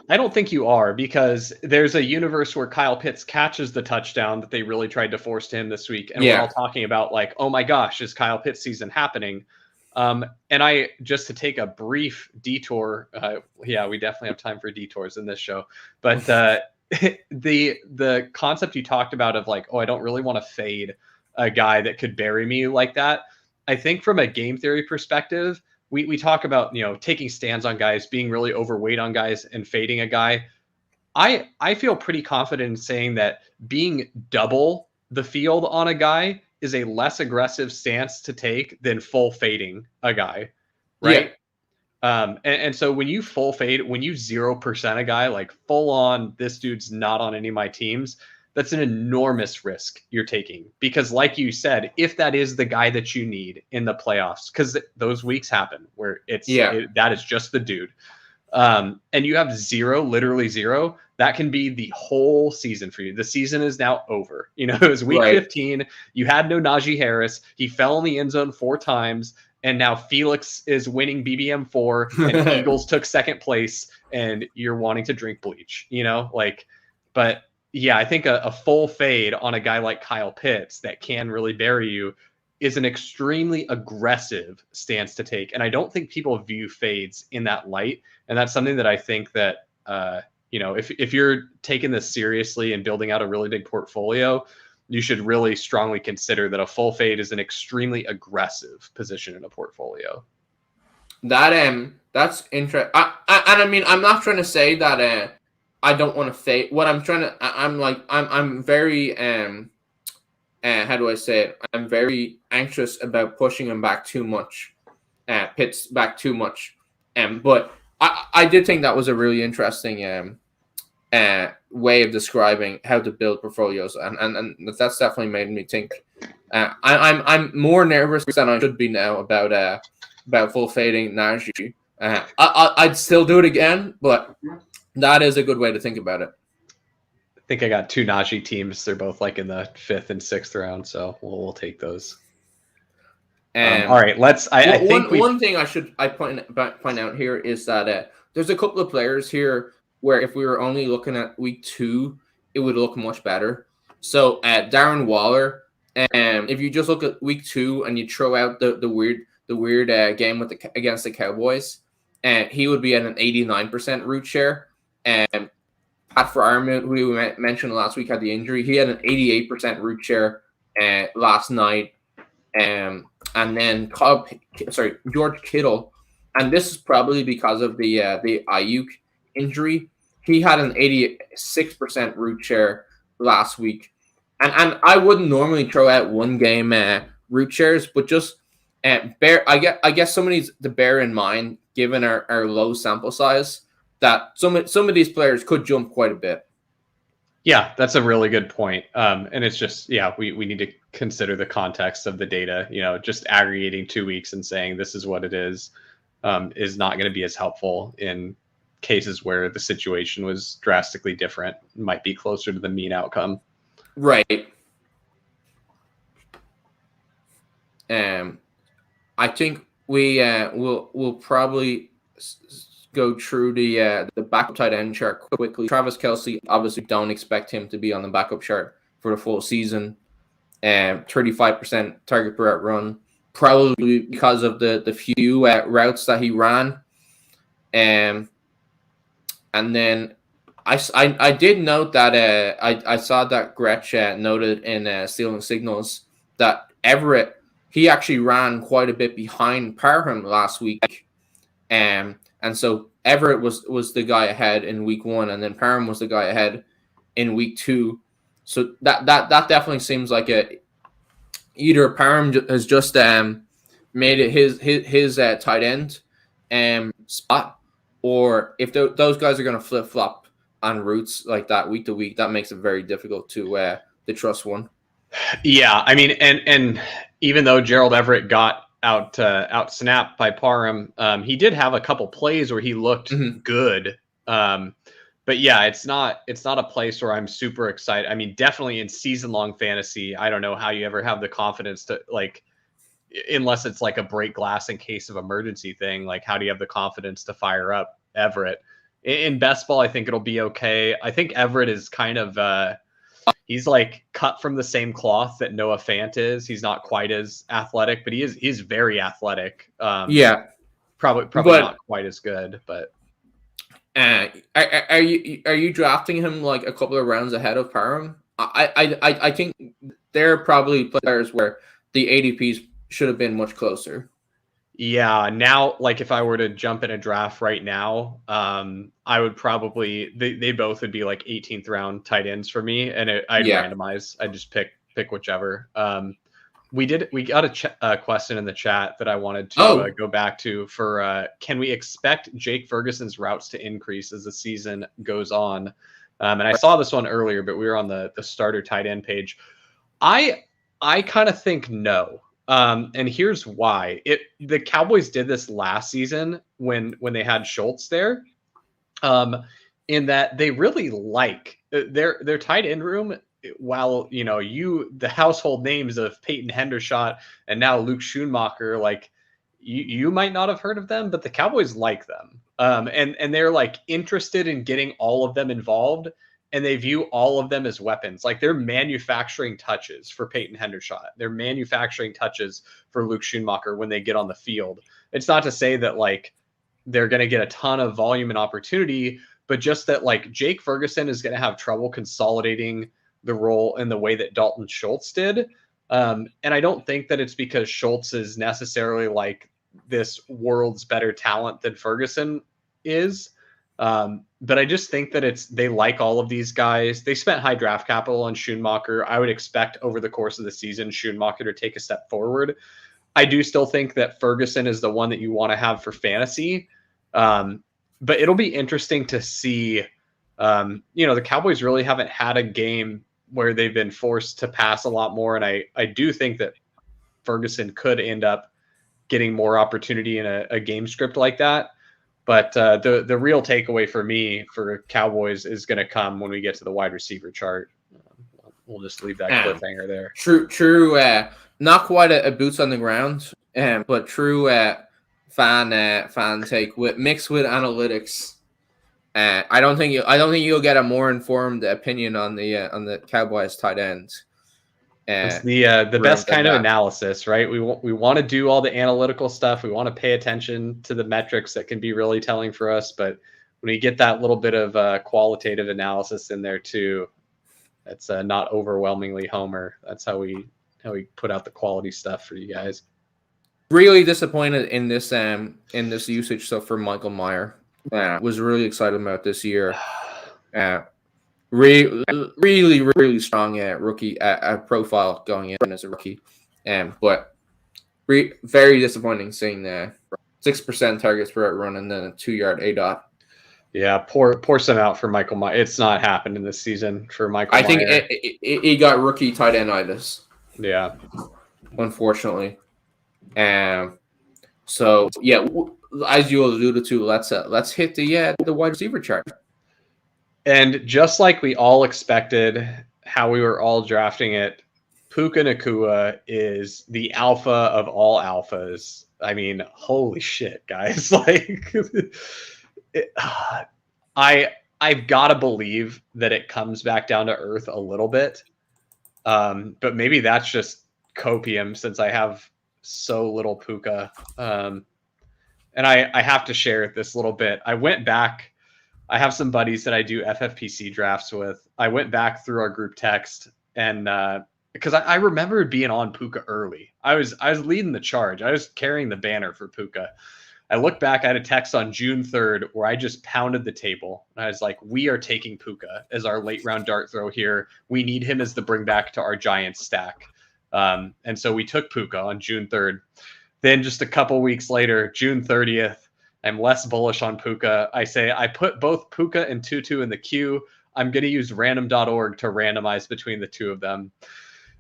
don't think you are, because there's a universe where Kyle Pitts catches the touchdown that they really tried to force to him this week, and we're all talking about like, oh my gosh, is Kyle Pitts season happening? And I just to take a brief detour. We definitely have time for detours in this show, but the concept you talked about of like, oh, I don't really want to fade a guy that could bury me like that. I think from a game theory perspective, we talk about, taking stands on guys, being really overweight on guys, and fading a guy. I feel pretty confident in saying that being double the field on a guy is a less aggressive stance to take than full fading a guy, right? And so when you full fade, when you 0% a guy, like full on, this dude's not on any of my teams, that's an enormous risk you're taking. Because like you said, if that is the guy that you need in the playoffs, because those weeks happen where that is just the dude. And you have literally zero, that can be the whole season for you. The season is now over. You know, it was week 15. You had no Najee Harris. He fell in the end zone 4 times. And now Felix is winning BBM 4 and Eagles took second place and you're wanting to drink bleach, you know, like, but yeah, I think a full fade on a guy like Kyle Pitts that can really bury you is an extremely aggressive stance to take. And I don't think people view fades in that light. And that's something that I think that, you know, if you're taking this seriously and building out a really big portfolio, you should really strongly consider that a full fade is an extremely aggressive position in a portfolio. That's interesting. I mean, I'm not trying to say that I don't want to fade. What I'm trying to, I'm very how do I say it? I'm very anxious about pushing him back too much, Pitts back too much. But I did think that was a really interesting way of describing how to build portfolios, and that's definitely made me think. I'm more nervous than I should be now about full fading Najee. I'd still do it again, but that is a good way to think about it. I think I got 2 Najee teams. They're both like in the 5th and 6th round, so we'll take those. All right, let's. I think one thing I point out here is that there's a couple of players here where if we were only looking at week 2, it would look much better. So Darren Waller, if you just look at week 2 and you throw out the weird game against the Cowboys, he would be at an 89% root share. And Pat Fryer, who we mentioned last week, had the injury. He had an 88% root share last night. And then George Kittle, and this is probably because of the Ayuk injury. He had an 86% root share last week. And I wouldn't normally throw out one game root shares, but just I guess some of these to bear in mind, given our low sample size, that some of these players could jump quite a bit. Yeah, that's a really good point. And it's just, we need to consider the context of the data. You know, just aggregating 2 weeks and saying this is what it is not going to be as helpful in cases where the situation was drastically different. It might be closer to the mean outcome. Right. I think we'll probably go through the backup tight end chart quickly. Travis Kelce, obviously don't expect him to be on the backup chart for the full season. 35% target per route run, probably because of the few routes that he ran. And then I did note that I saw that Gretsch noted in Stealing Signals that Everett, he actually ran quite a bit behind Parham last week. And so Everett was the guy ahead in week 1, and then Parham was the guy ahead in week 2. So that definitely seems like either Parham has just made it his tight end spot, or if those guys are going to flip flop on routes like that week to week, that makes it very difficult to trust one. Yeah, I mean, and even though Gerald Everett got out snapped by Parham, he did have a couple plays where he looked good. But yeah, it's not a place where I'm super excited. I mean, definitely in season-long fantasy, I don't know how you ever have the confidence to, like, unless it's like a break glass in case of emergency thing, like how do you have the confidence to fire up Everett? In best ball, I think it'll be okay. I think Everett is kind of he's like cut from the same cloth that Noah Fant is. He's not quite as athletic, but he's very athletic. Probably not quite as good, but are you drafting him like a couple of rounds ahead of Parham? I think there are probably players where the ADPs should have been much closer. Yeah, now, like if I were to jump in a draft right now, I would probably they both would be like 18th round tight ends for me, and I'd randomize. I'd just pick whichever. We got a question in the chat that I wanted to go back to for can we expect Jake Ferguson's routes to increase as the season goes on? And I saw this one earlier, but we were on the starter tight end page. I kind of think no. And here's why. The Cowboys did this last season when they had Schultz there. In that they really like their tight end room. While the household names of Peyton Hendershot and now Luke Schoonmaker, like you might not have heard of them, but the Cowboys like them, and they're like interested in getting all of them involved, and they view all of them as weapons. Like they're manufacturing touches for Peyton Hendershot, they're manufacturing touches for Luke Schoonmaker when they get on the field. It's not to say that like they're going to get a ton of volume and opportunity, but just that like Jake Ferguson is going to have trouble consolidating the role in the way that Dalton Schultz did. And I don't think that it's because Schultz is necessarily like this world's better talent than Ferguson is. But I just think that they like all of these guys. They spent high draft capital on Schoonmaker. I would expect over the course of the season, Schoonmaker to take a step forward. I do still think that Ferguson is the one that you want to have for fantasy. But it'll be interesting to see, the Cowboys really haven't had a game where they've been forced to pass a lot more. And I do think that Ferguson could end up getting more opportunity in a game script like that. But the real takeaway for me for Cowboys is going to come when we get to the wide receiver chart. We'll just leave that cliffhanger there. True. Not quite a boots on the ground, but true fan take mixed with analytics. I don't think you'll get a more informed opinion on the Cowboys tight ends. It's the best kind of analysis, right? We want to do all the analytical stuff. We want to pay attention to the metrics that can be really telling for us. But when you get that little bit of qualitative analysis in there too, it's not overwhelmingly homer. That's how we put out the quality stuff for you guys. Really disappointed in this usage stuff for Michael Mayer. Was really excited about this year. Really strong rookie profile going in as a rookie. But very disappointing seeing 6% targets per run and then a 2-yard ADOT. Yeah, pour some out for Michael Mayer. It's not happened in this season for Michael Mayer. I think he got rookie tight end-itis. Yeah. Unfortunately. So yeah, as you alluded to, let's hit the wide receiver chart. And just like we all expected, how we were all drafting it, Puka Nacua is the alpha of all alphas. I mean, holy shit, guys! Like, I've got to believe that it comes back down to earth a little bit, but maybe that's just copium since I have so little Puka. And I have to share this little bit. I went back. I have some buddies that I do FFPC drafts with. I went back through our group text and because I remembered being on Puka early. I was leading the charge. I was carrying the banner for Puka. I look back, I had a text on June 3rd where I just pounded the table. And I was like, we are taking Puka as our late round dart throw here. We need him as the bring back to our Giants stack. And so we took Puka on June 3rd. Then just a couple weeks later, June 30th, I'm less bullish on Puka. I say I put both Puka and Tutu in the queue. I'm going to use random.org to randomize between the two of them.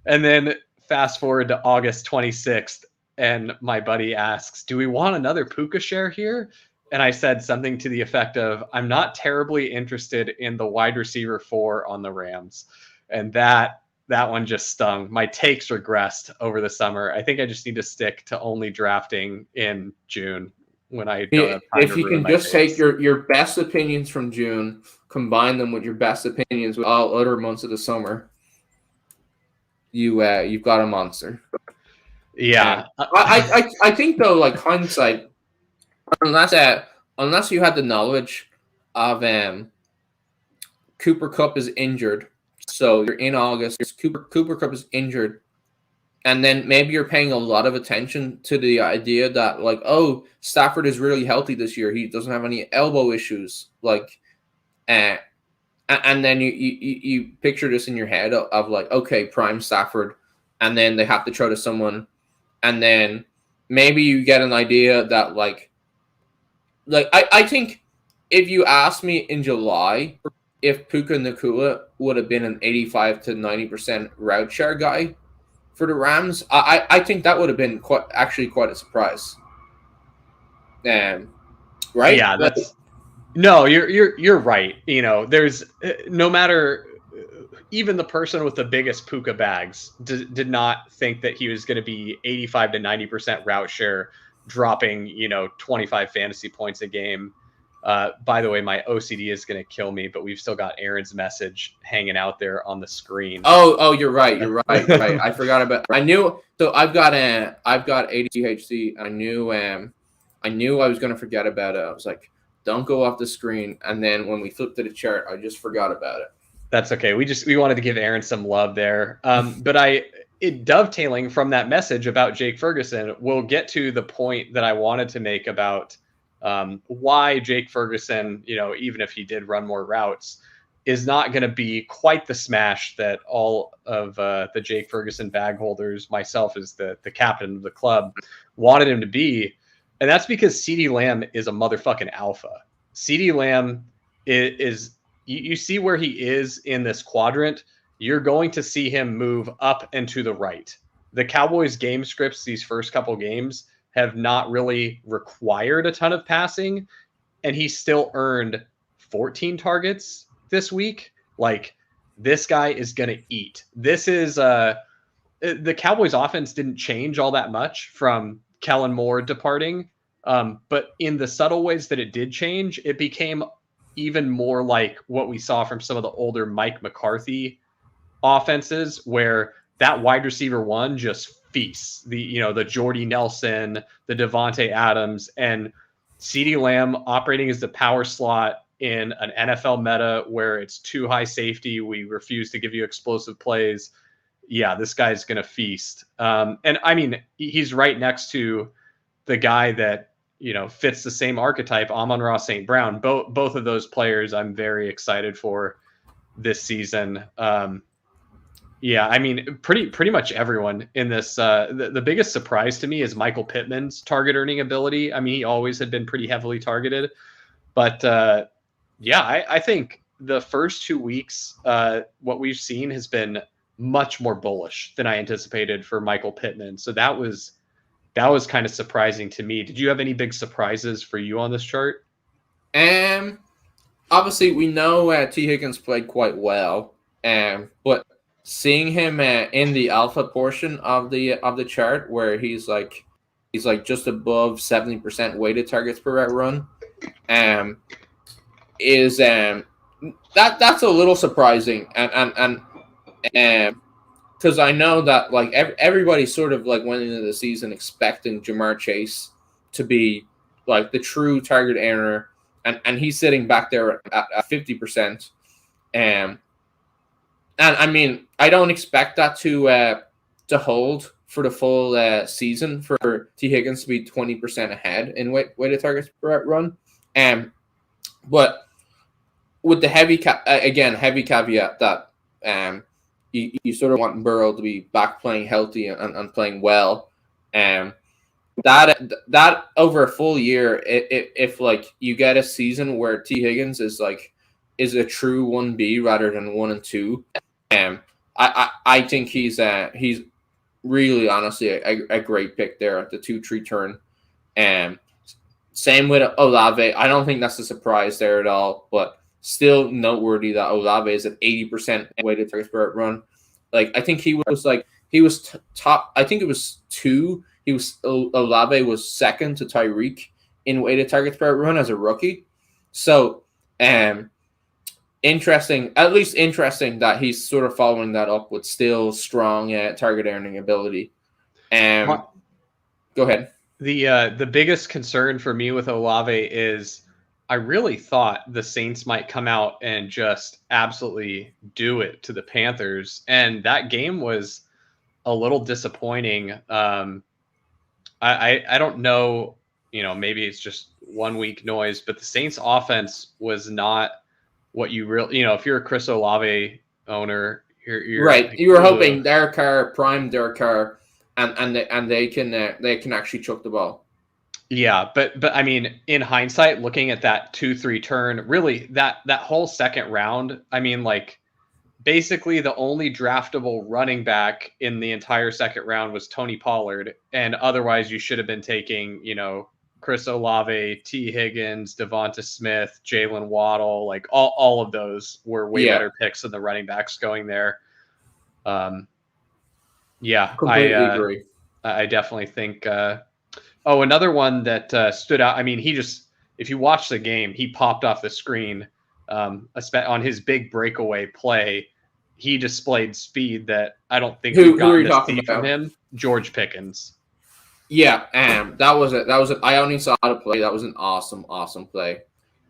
And then fast forward to August 26th, and my buddy asks, do we want another Puka share here? And I said something to the effect of, I'm not terribly interested in the wide receiver 4 on the Rams. And that one just stung. My takes regressed over the summer. I think I just need to stick to only drafting in June when I don't have time if you can just take your best opinions from June, combine them with your best opinions with all other months of the summer, you've got a monster. Yeah. I think though, like hindsight, unless you had the knowledge of Cooper Kupp is injured. So you're in August, Cooper Kupp is injured, and then maybe you're paying a lot of attention to the idea that, like, oh, Stafford is really healthy this year. He doesn't have any elbow issues. Like, and then you picture this in your head of like, okay, prime Stafford, and then they have to throw to someone, and then maybe you get an idea that like I think if you asked me in July if Puka Nacua would have been an 85 to 90% route share guy for the Rams, I think that would have been quite a surprise. Right? Yeah, no, you're right. You know, there's no matter, even the person with the biggest Puka bags did not think that he was going to be 85 to 90% route share, dropping 25 fantasy points a game. By the way, my OCD is going to kill me, but we've still got Aaron's message hanging out there on the screen. Oh, you're right. Right. I forgot about. I knew. So I've got ADHD. I knew I was going to forget about it. I was like, don't go off the screen. And then when we flipped to the chart, I just forgot about it. That's okay. We wanted to give Aaron some love there. But dovetailing from that message about Jake Ferguson, we'll get to the point that I wanted to make about why Jake Ferguson, even if he did run more routes, is not going to be quite the smash that all of the Jake Ferguson bag holders, myself as the captain of the club, wanted him to be. And that's because CeeDee Lamb is a motherfucking alpha. CeeDee Lamb is you see where he is in this quadrant. You're going to see him move up and to the right. The Cowboys game scripts these first couple games have not really required a ton of passing, and he still earned 14 targets this week. Like, this guy is going to eat. This is the Cowboys offense didn't change all that much from Kellen Moore departing. But in the subtle ways that it did change, it became even more like what we saw from some of the older Mike McCarthy offenses, where that wide receiver one just feasts. The Jordy Nelson, the Devontae Adams, and CeeDee Lamb operating as the power slot in an NFL meta where it's too high safety. We refuse to give you explosive plays. Yeah, this guy's going to feast. And I mean, he's right next to the guy that, fits the same archetype, Amon-Ra St. Brown. Both of those players I'm very excited for this season. Yeah, I mean, pretty much everyone in this. The biggest surprise to me is Michael Pittman's target earning ability. I mean, he always had been pretty heavily targeted. But I think the first 2 weeks, what we've seen has been much more bullish than I anticipated for Michael Pittman. So that was kind of surprising to me. Did you have any big surprises for you on this chart? Obviously we know T. Higgins played quite well, but seeing him in the alpha portion of the chart where he's like just above 70% weighted targets per route run, is that's a little surprising, and because I know that like everybody sort of like went into the season expecting Jamar Chase to be like the true target earner, and he's sitting back there at 50%. And I mean, I don't expect that to hold for the full season for T. Higgins to be 20% ahead in weighted targets per run. But with the heavy caveat that you sort of want Burrow to be back playing healthy and playing well. That over a full year, if like you get a season where T. Higgins is a true 1B rather than 1 and 2, I think he's really honestly a great pick there at the 2-3 turn. Same with Olave. I don't think that's a surprise there at all, but still noteworthy that Olave is at 80% weighted targets per run. Like, I think he was top. I think it was 2. Olave was second to Tyreek in weighted targets per run as a rookie. So, interesting that he's sort of following that up with still strong target earning ability. Go ahead. The biggest concern for me with Olave is I really thought the Saints might come out and just absolutely do it to the Panthers, and that game was a little disappointing. I don't know, maybe it's just 1 week noise, but the Saints offense was not what you really, if you're a Chris Olave owner, You're right. You were hoping Derek Carr, prime Derek Carr, and they can actually chuck the ball. Yeah, but I mean, in hindsight, looking at that 2-3 turn, really that whole second round, I mean, like basically the only draftable running back in the entire second round was Tony Pollard, and otherwise you should have been taking, Chris Olave, T. Higgins, Devonta Smith, Jalen Waddle, like all of those were way better picks than the running backs going there. Completely agree. I definitely think. Another one that stood out. I mean, if you watch the game, he popped off the screen on his big breakaway play. He displayed speed that I don't think we've gotten to see from him. George Pickens. Yeah, that was it. I only saw the play. That was an awesome play.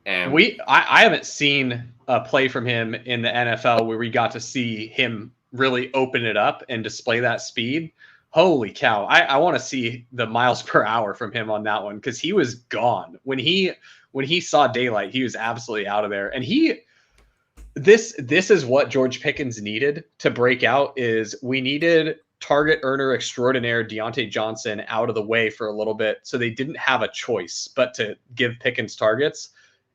I haven't seen a play from him in the NFL where we got to see him really open it up and display that speed. Holy cow. I want to see the miles per hour from him on that one, because he was gone. When he saw daylight, he was absolutely out of there. And this is what George Pickens needed to break out. Is we needed target earner extraordinaire Deontay Johnson out of the way for a little bit, so they didn't have a choice but to give Pickens targets.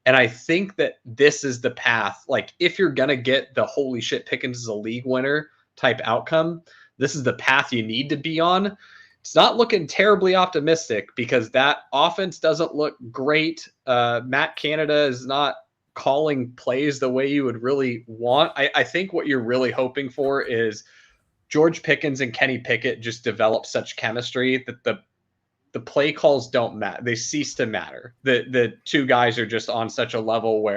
And I think that this is the path. Like, if you're going to get the holy shit, Pickens is a league winner type outcome, this is the path you need to be on. It's not looking terribly optimistic because that offense doesn't look great. Matt Canada is not calling plays the way you would really want. I think what you're really hoping for is George Pickens and Kenny Pickett just develop such chemistry that the play calls don't matter. They cease to matter. The two guys are just on such a level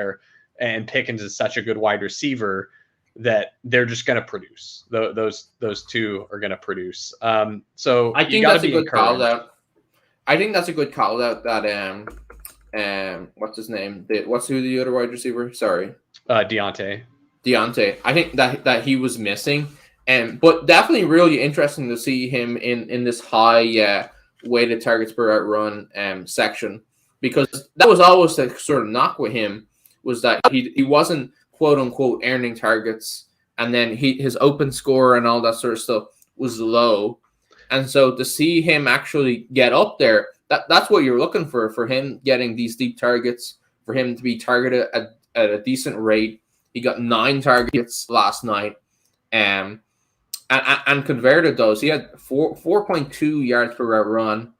and Pickens is such a good wide receiver that they're just going to produce. Those two are going to produce. So I think that's a good call out. I think that's a good call out that what's his name? What's the other wide receiver? Sorry. Deontay. I think that he was missing. But definitely really interesting to see him in this high weighted targets per route run section, because that was always the sort of knock with him, was that he wasn't quote unquote earning targets, and then his open score and all that sort of stuff was low. And so to see him actually get up there, that's what you're looking for him getting these deep targets, for him to be targeted at a decent rate. He got 9 targets last night. And converted those. He had 4.2 yards per route run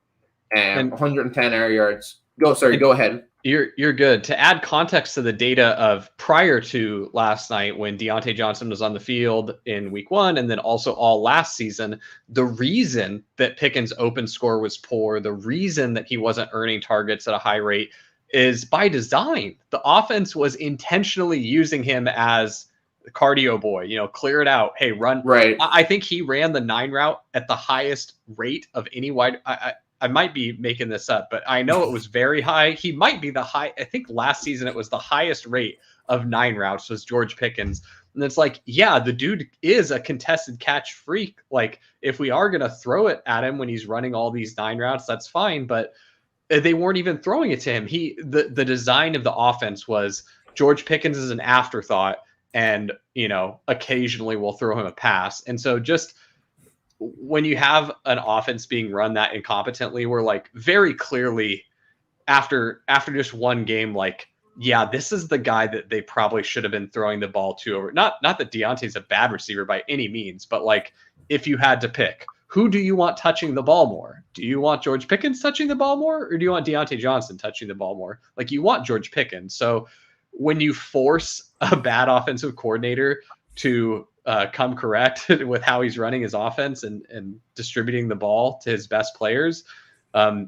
and 110 air yards. Go ahead. You're good. To add context to the data of prior to last night, when Deontay Johnson was on the field in week 1 and then also all last season, the reason that Pickens' open score was poor, the reason that he wasn't earning targets at a high rate is by design. The offense was intentionally using him as the cardio boy, clear it out. Hey, run. Right. I think he ran the 9 route at the highest rate of any wide. I might be making this up, but I know it was very high. He might be the high. I think last season it was the highest rate of 9 routes was George Pickens. And it's like, yeah, the dude is a contested catch freak. Like, if we are going to throw it at him when he's running all these 9 routes, that's fine. But they weren't even throwing it to him. The design of the offense was George Pickens is an afterthought. And, occasionally we'll throw him a pass. And so just when you have an offense being run that incompetently, we're like very clearly after just one game, like, yeah, this is the guy that they probably should have been throwing the ball to over. Not that Deontay's a bad receiver by any means, but like, if you had to pick, who do you want touching the ball more? Do you want George Pickens touching the ball more? Or do you want Deontay Johnson touching the ball more? Like, you want George Pickens. So when you force a bad offensive coordinator to come correct with how he's running his offense and distributing the ball to his best players,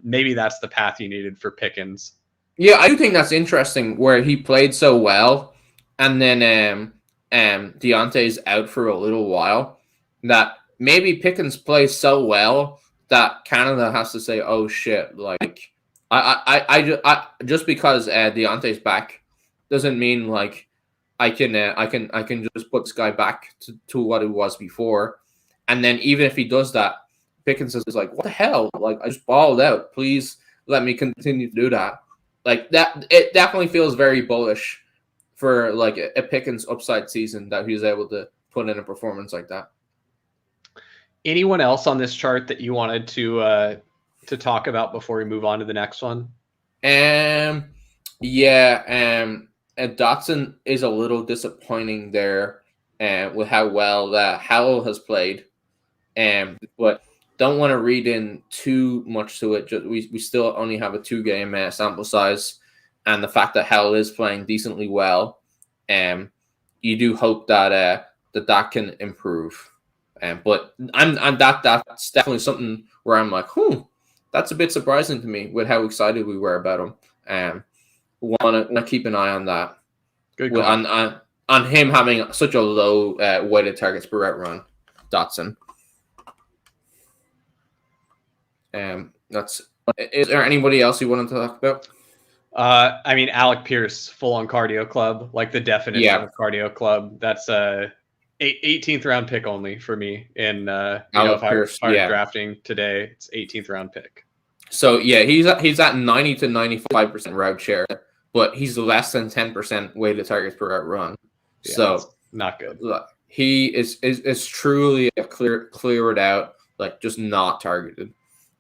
maybe that's the path you needed for Pickens. Yeah, I do think that's interesting where he played so well, and then Deontay's out for a little while, that maybe Pickens plays so well that Canada has to say, oh shit, like I just because Deontay's back doesn't mean like I can just put this guy back to what it was before. And then even if he does that, Pickens is like, what the hell? Like, I just balled out. Please let me continue to do that. Like, that, it definitely feels very bullish for like a Pickens upside season that he's able to put in a performance like that. Anyone else on this chart that you wanted to talk about before we move on to the next one? Dotson is a little disappointing there, with how well that Howell has played, but don't want to read in too much to it. Just, we still only have a 2-game sample size, and the fact that Howell is playing decently well, you do hope that that can improve. But that's definitely something where I'm like, that's a bit surprising to me with how excited we were about him. Want to keep an eye on that. Good call. On him having such a low weighted targets per route run, Dotson. Is there anybody else you wanted to talk about? I mean, Alec Pierce, full on cardio club, like the definition of cardio club. That's a 18th round pick only for me. In if I was drafting today, it's 18th round pick. So yeah, he's at 90 to 95% route share, but he's less than 10% weighted targets per route run. Yeah, so not good. He is truly a cleared out, like just not targeted.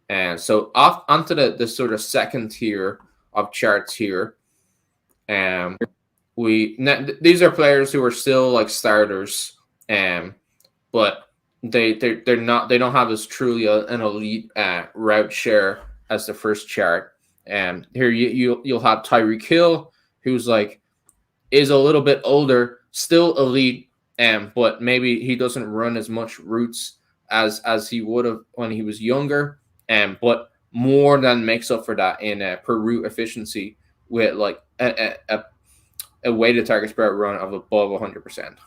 And so off onto the sort of second tier of charts here. These are players who are still like starters, but they don't have as truly an elite route share as the first chart. Here you'll have Tyreek Hill, who's like is a little bit older, still elite, but maybe he doesn't run as much routes as he would have when he was younger, but more than makes up for that in per route efficiency with like a weighted targets per run of above 100%.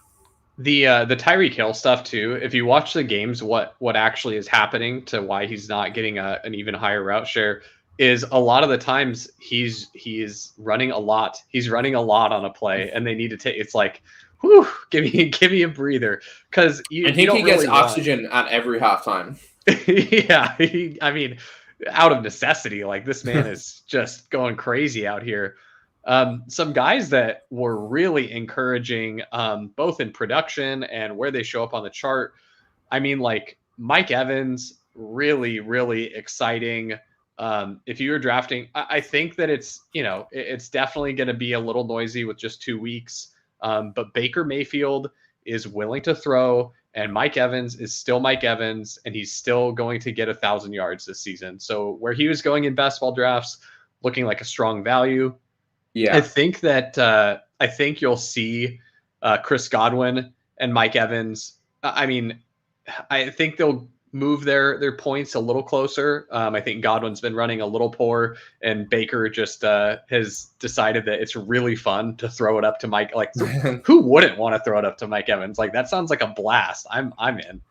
The Tyreek Hill stuff too. If you watch the games, what actually is happening to why he's not getting an even higher route share is a lot of the times he's running a lot. He's running a lot on a play, and they need to take. It's like, whew, give me a breather, because I think he gets oxygen at every halftime. Yeah, I mean, out of necessity. Like, this man is just going crazy out here. Some guys that were really encouraging, both in production and where they show up on the chart. I mean, like Mike Evans, really, really exciting. If you were drafting, I think that it's definitely going to be a little noisy with just 2 weeks. But Baker Mayfield is willing to throw, and Mike Evans is still Mike Evans, and he's still going to get 1,000 yards this season. So where he was going in best ball drafts, looking like a strong value. Yeah, I think you'll see Chris Godwin and Mike Evans. I mean, I think they'll move their points a little closer. I think Godwin's been running a little poor, and Baker just has decided that it's really fun to throw it up to Mike. Like, who wouldn't want to throw it up to Mike Evans? Like, that sounds like a blast. I'm in.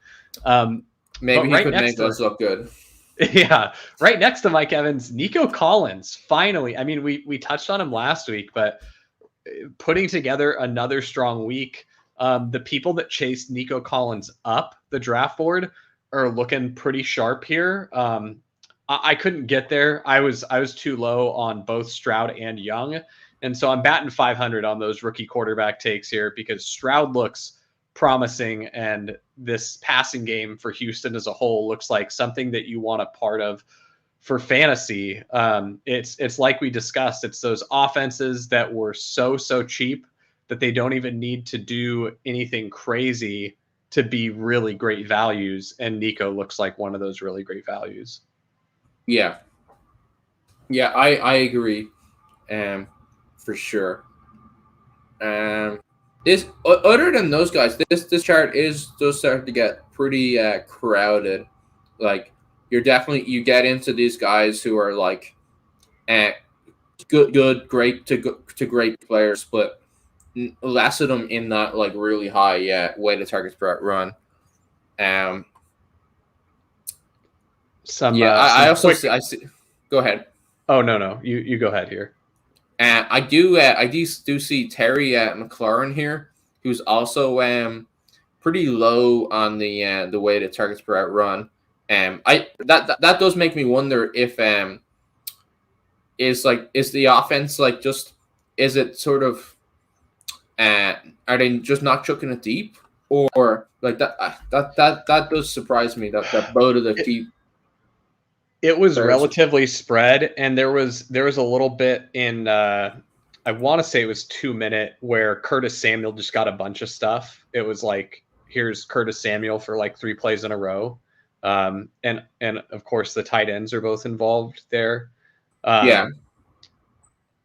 Maybe he could make us look good. Yeah, right next to Mike Evans, Nico Collins. Finally, I mean, we touched on him last week, but putting together another strong week. The people that chased Nico Collins up the draft board are looking pretty sharp here. I couldn't get there. I was too low on both Stroud and Young, and so I'm batting 500 on those rookie quarterback takes here because Stroud looks promising, and this passing game for Houston as a whole looks like something that you want a part of for fantasy. It's like we discussed, it's those offenses that were so cheap that they don't even need to do anything crazy to be really great values, and Nico looks like one of those really great values. Yeah, I agree, for sure. This, other than those guys, this chart does start to get pretty crowded. Like, you get into these guys who are like good, great to great players, but less of them in that like really high weighted targets per run. I see. Go ahead. Oh no, you go ahead here. I do see Terry McLaurin here, who's also pretty low on the weighted targets per out run. That does make me wonder if is the offense like just, is it sort of are they just not chucking it deep, or like that does surprise me that both of the key. It was relatively spread, and there was a little bit in I want to say it was 2 minute where Curtis Samuel just got a bunch of stuff. It was like, here's Curtis Samuel for like 3 plays in a row. And of course the tight ends are both involved there. Yeah.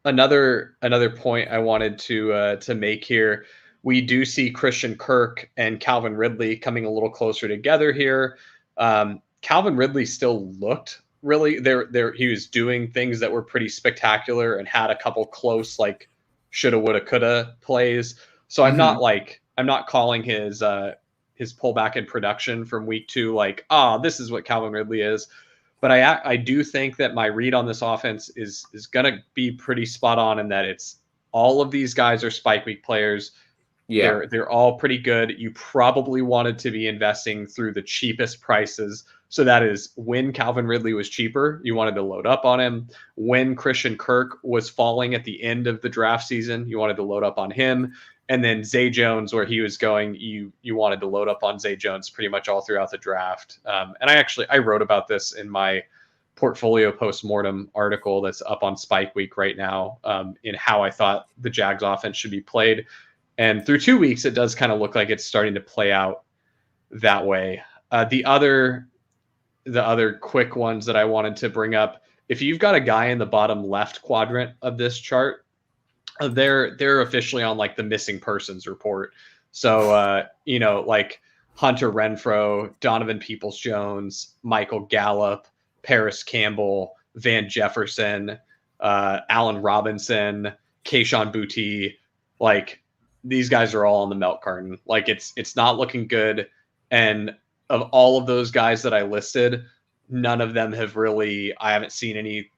Another point I wanted to make here. We do see Christian Kirk and Calvin Ridley coming a little closer together here. Calvin Ridley still looked really there. He was doing things that were pretty spectacular and had a couple close, like shoulda, woulda, coulda plays. So I'm not calling his pullback in production from week 2 like, this is what Calvin Ridley is. But I do think that my read on this offense is going to be pretty spot on, in that it's all of these guys are spike week players. Yeah, they're all pretty good. You probably wanted to be investing through the cheapest prices. So that is when Calvin Ridley was cheaper, you wanted to load up on him. When Christian Kirk was falling at the end of the draft season, you wanted to load up on him. And then Zay Jones, where he was going, you wanted to load up on Zay Jones pretty much all throughout the draft. And I wrote about this in my portfolio postmortem article that's up on Spike Week right now, in how I thought the Jags offense should be played. And through 2 weeks, it does kind of look like it's starting to play out that way. The other quick ones that I wanted to bring up, if you've got a guy in the bottom left quadrant of this chart, they're officially on like the missing persons report. So, like Hunter Renfrow, Donovan Peoples-Jones, Michael Gallup, Paris Campbell, Van Jefferson, Allen Robinson, Kayshon Boutte, like these guys are all on the milk carton. Like it's not looking good. And of all of those guys that I listed, none of them have really, I haven't seen any,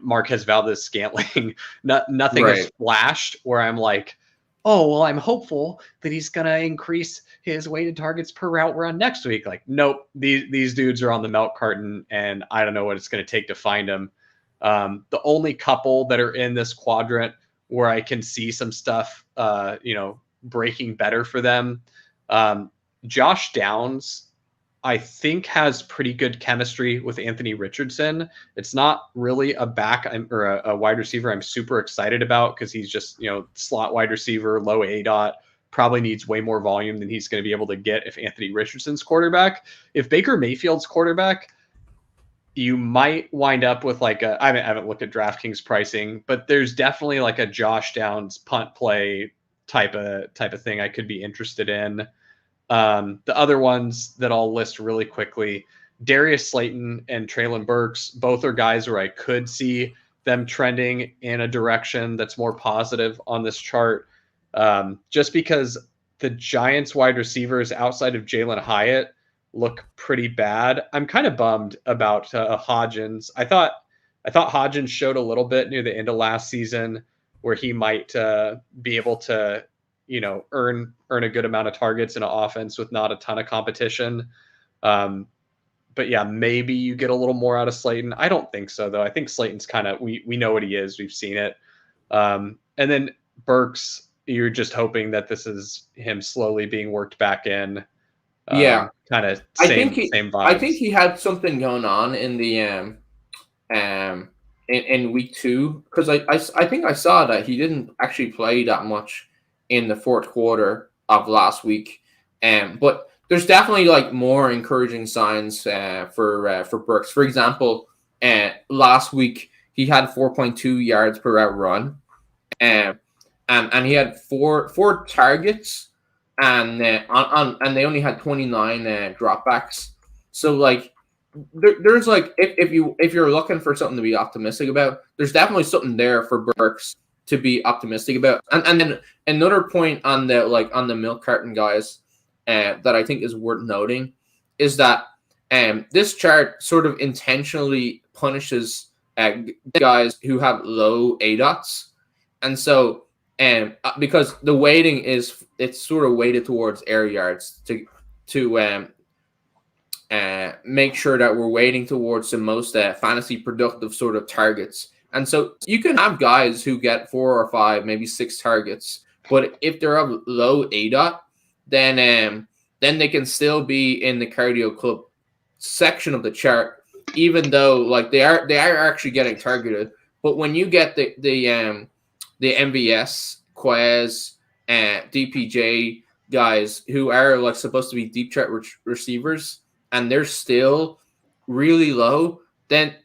Marquez Valdez-Scantling, nothing has flashed where I'm like, oh, well, I'm hopeful that he's going to increase his weighted targets per route run next week. Like, nope, these dudes are on the milk carton, and I don't know what it's going to take to find them. The only couple that are in this quadrant where I can see some stuff, breaking better for them. Josh Downs, I think, has pretty good chemistry with Anthony Richardson. It's not really a back or a wide receiver I'm super excited about, because he's just, slot wide receiver, low ADOT, probably needs way more volume than he's going to be able to get if Anthony Richardson's quarterback. If Baker Mayfield's quarterback, you might wind up with like I haven't looked at DraftKings pricing, but there's definitely like a Josh Downs punt play type of thing I could be interested in. The other ones that I'll list really quickly, Darius Slayton and Treylon Burks, both are guys where I could see them trending in a direction that's more positive on this chart. Just because the Giants wide receivers outside of Jalen Hyatt look pretty bad. I'm kind of bummed about Hodgins. I thought Hodgins showed a little bit near the end of last season where he might be able to, earn a good amount of targets in an offense with not a ton of competition. But yeah, maybe you get a little more out of Slayton. I don't think so, though. I think Slayton's kind of, we know what he is. We've seen it. And then Burks, you're just hoping that this is him slowly being worked back in. Kind of same vibes. I think he had something going on in the in week 2, because I think I saw that he didn't actually play that much in the fourth quarter of last week. But there's definitely like more encouraging signs for Burks. For example, last week he had 4.2 yards per route run, and he had four targets, and they only had 29 dropbacks. So like there's like if you're looking for something to be optimistic about, there's definitely something there for Burks to be optimistic about. And then another point on the milk carton guys that I think is worth noting is that this chart sort of intentionally punishes guys who have low ADOTs. And so because the weighting it's sort of weighted towards air yards to make sure that we're weighting towards the most fantasy productive sort of targets. And so you can have guys who get 4 or 5, maybe 6 targets, but if they're of low ADOT, then they can still be in the cardio club section of the chart, even though like they are actually getting targeted. But when you get the MVS, Quez, and DPJ guys who are like supposed to be deep threat receivers, and they're still really low, then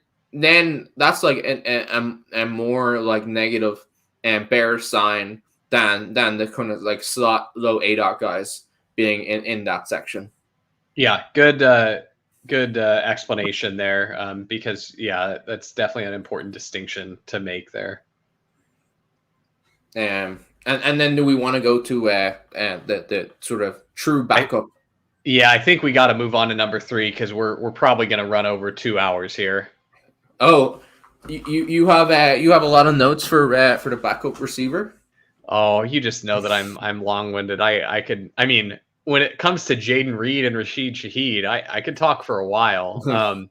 that's like a more like negative and bear sign than the kind of like slot low ADOT guys being in that section. Yeah, good explanation there, because that's definitely an important distinction to make there. And then do we want to go to the sort of true backup? I think we got to move on to number 3 because we're probably going to run over 2 hours here. Oh, you have a lot of notes for the backup receiver. Oh, you just know that I'm long-winded. I mean, when it comes to Jaden Reed and Rashid Shaheed, I could talk for a while.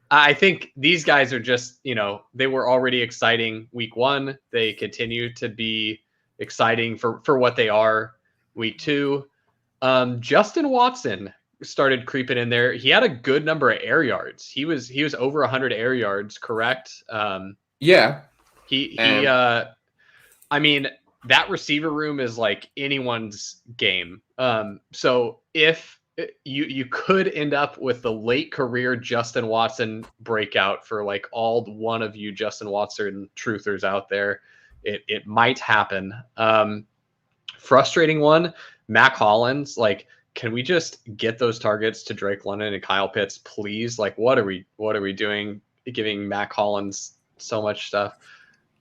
I think these guys are just, they were already exciting week 1. They continue to be exciting for what they are week 2. Justin Watson started creeping in there. He had a good number of air yards. He was over 100 air yards, correct? Yeah. I mean, that receiver room is like anyone's game. So if you could end up with the late career Justin Watson breakout for like all one of you Justin Watson truthers out there, it might happen. Frustrating one, Mac Hollins, like, can we just get those targets to Drake London and Kyle Pitts, please? Like, what are we doing giving Mac Hollins so much stuff?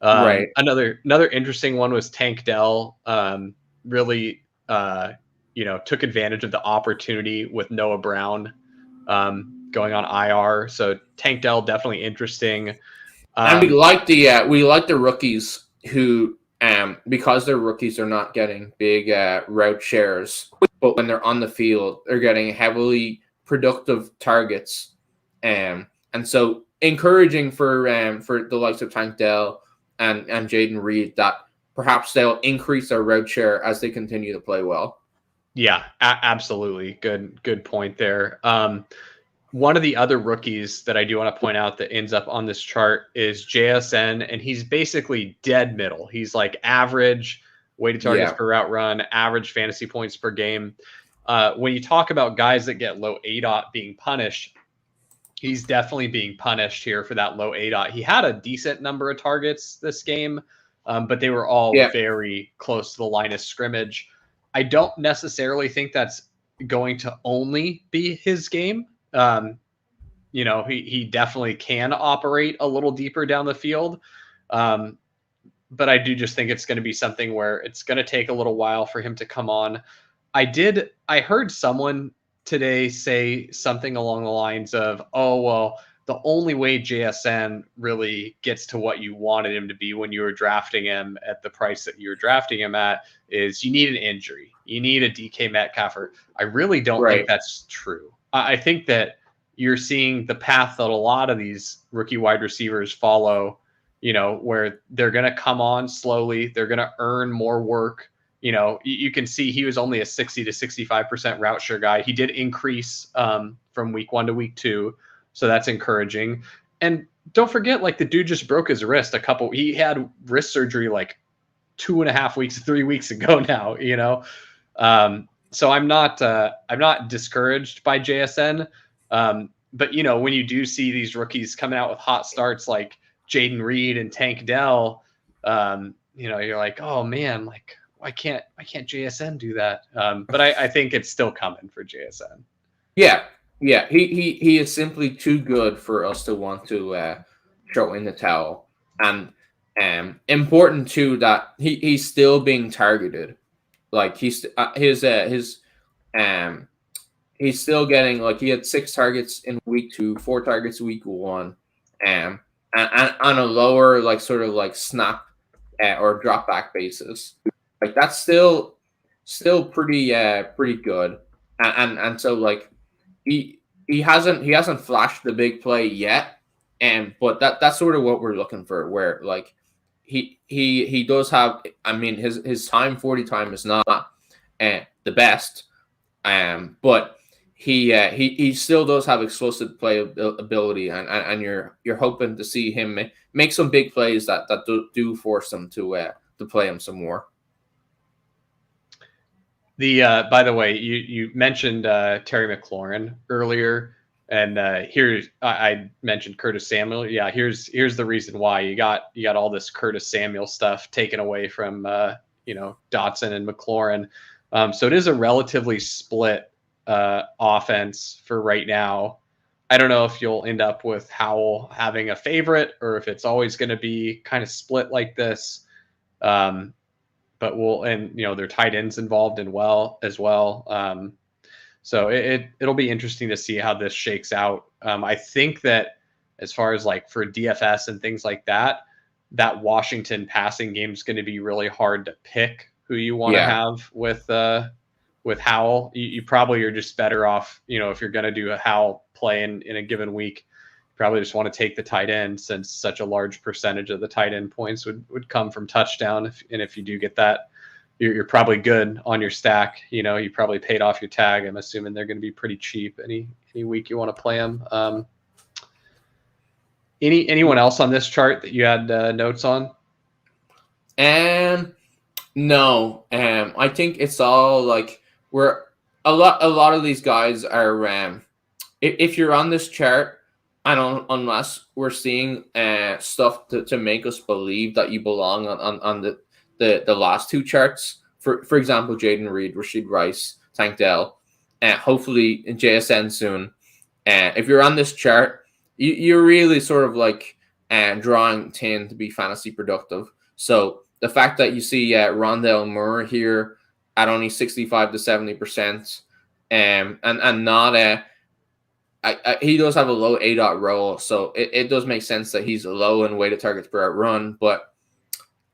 Right. Another interesting one was Tank Dell. Really, took advantage of the opportunity with Noah Brown going on IR. So Tank Dell definitely interesting. And we like the rookies who, because they're rookies, are not getting big route shares, but when they're on the field, they're getting heavily productive targets. And so encouraging for the likes of Tank Dell and Jaden Reed that perhaps they'll increase their route share as they continue to play well. Yeah, absolutely. Good point there. One of the other rookies that I do want to point out that ends up on this chart is JSN, and he's basically dead middle. He's like average weighted targets per route run, average fantasy points per game. When you talk about guys that get low ADOT being punished, he's definitely being punished here for that low ADOT. He had a decent number of targets this game, but they were all very close to the line of scrimmage. I don't necessarily think that's going to only be his game. He definitely can operate a little deeper down the field. But I do just think it's going to be something where it's going to take a little while for him to come on. I heard someone today say something along the lines of, oh, well, the only way JSN really gets to what you wanted him to be when you were drafting him at the price that you were drafting him at is you need an injury. You need a DK Metcalf. I really don't think that's true. I think that you're seeing the path that a lot of these rookie wide receivers follow, where they're going to come on slowly. They're going to earn more work. You can see he was only a 60 to 65% route share guy. He did increase from week 1 to week 2. So that's encouraging. And don't forget, like, the dude just broke his wrist he had wrist surgery like 2.5 weeks, 3 weeks ago now, So I'm not discouraged by JSN. But when you do see these rookies coming out with hot starts like Jaden Reed and Tank Dell, you're like, oh man, like why can't JSN do that? But I think it's still coming for JSN. Yeah, he is simply too good for us to want to throw in the towel. And important too that he's still being targeted. Like he's still getting, like, he had 6 targets in week 2, 4 targets week 1, and on a lower like sort of like snap or drop back basis. Like that's still pretty good. And so like he hasn't flashed the big play yet, but that's sort of what we're looking for, where like he does have, I mean, his time 40 time is not the best, But he still does have explosive play ability, and you're hoping to see him make some big plays that do force them to play him some more. By the way, you mentioned Terry McLaurin earlier, and I mentioned Curtis Samuel. Yeah, here's the reason why you got all this Curtis Samuel stuff taken away from Dotson and McLaurin. So it is a relatively split offense for right now. I don't know if you'll end up with Howell having a favorite or if it's always going to be kind of split like this. But their tight ends involved as well. So it'll be interesting to see how this shakes out. I think that as far as like for DFS and things like that Washington passing game is going to be really hard to pick who you want to have with Howell. You probably are just better off, if you're going to do a Howell play in a given week, you probably just want to take the tight end, since such a large percentage of the tight end points would come from touchdown. If you do get that, you're probably good on your stack. You probably paid off your tag. I'm assuming they're going to be pretty cheap any week you want to play them. Anyone else on this chart that you had notes on? No. I think it's all like we're a lot of these guys are. If you're on this chart, unless we're seeing stuff to make us believe that you belong on the last two charts. For example, Jaden Reed, Rashid Rice, Tank Dell, hopefully in JSN soon. If you're on this chart, you're really sort of like drawing 10 to be fantasy productive. So the fact that you see Rondale Moore here at only 65 to 70%, and not he does have a low A.dot role, so it does make sense that he's low in weighted targets per run, but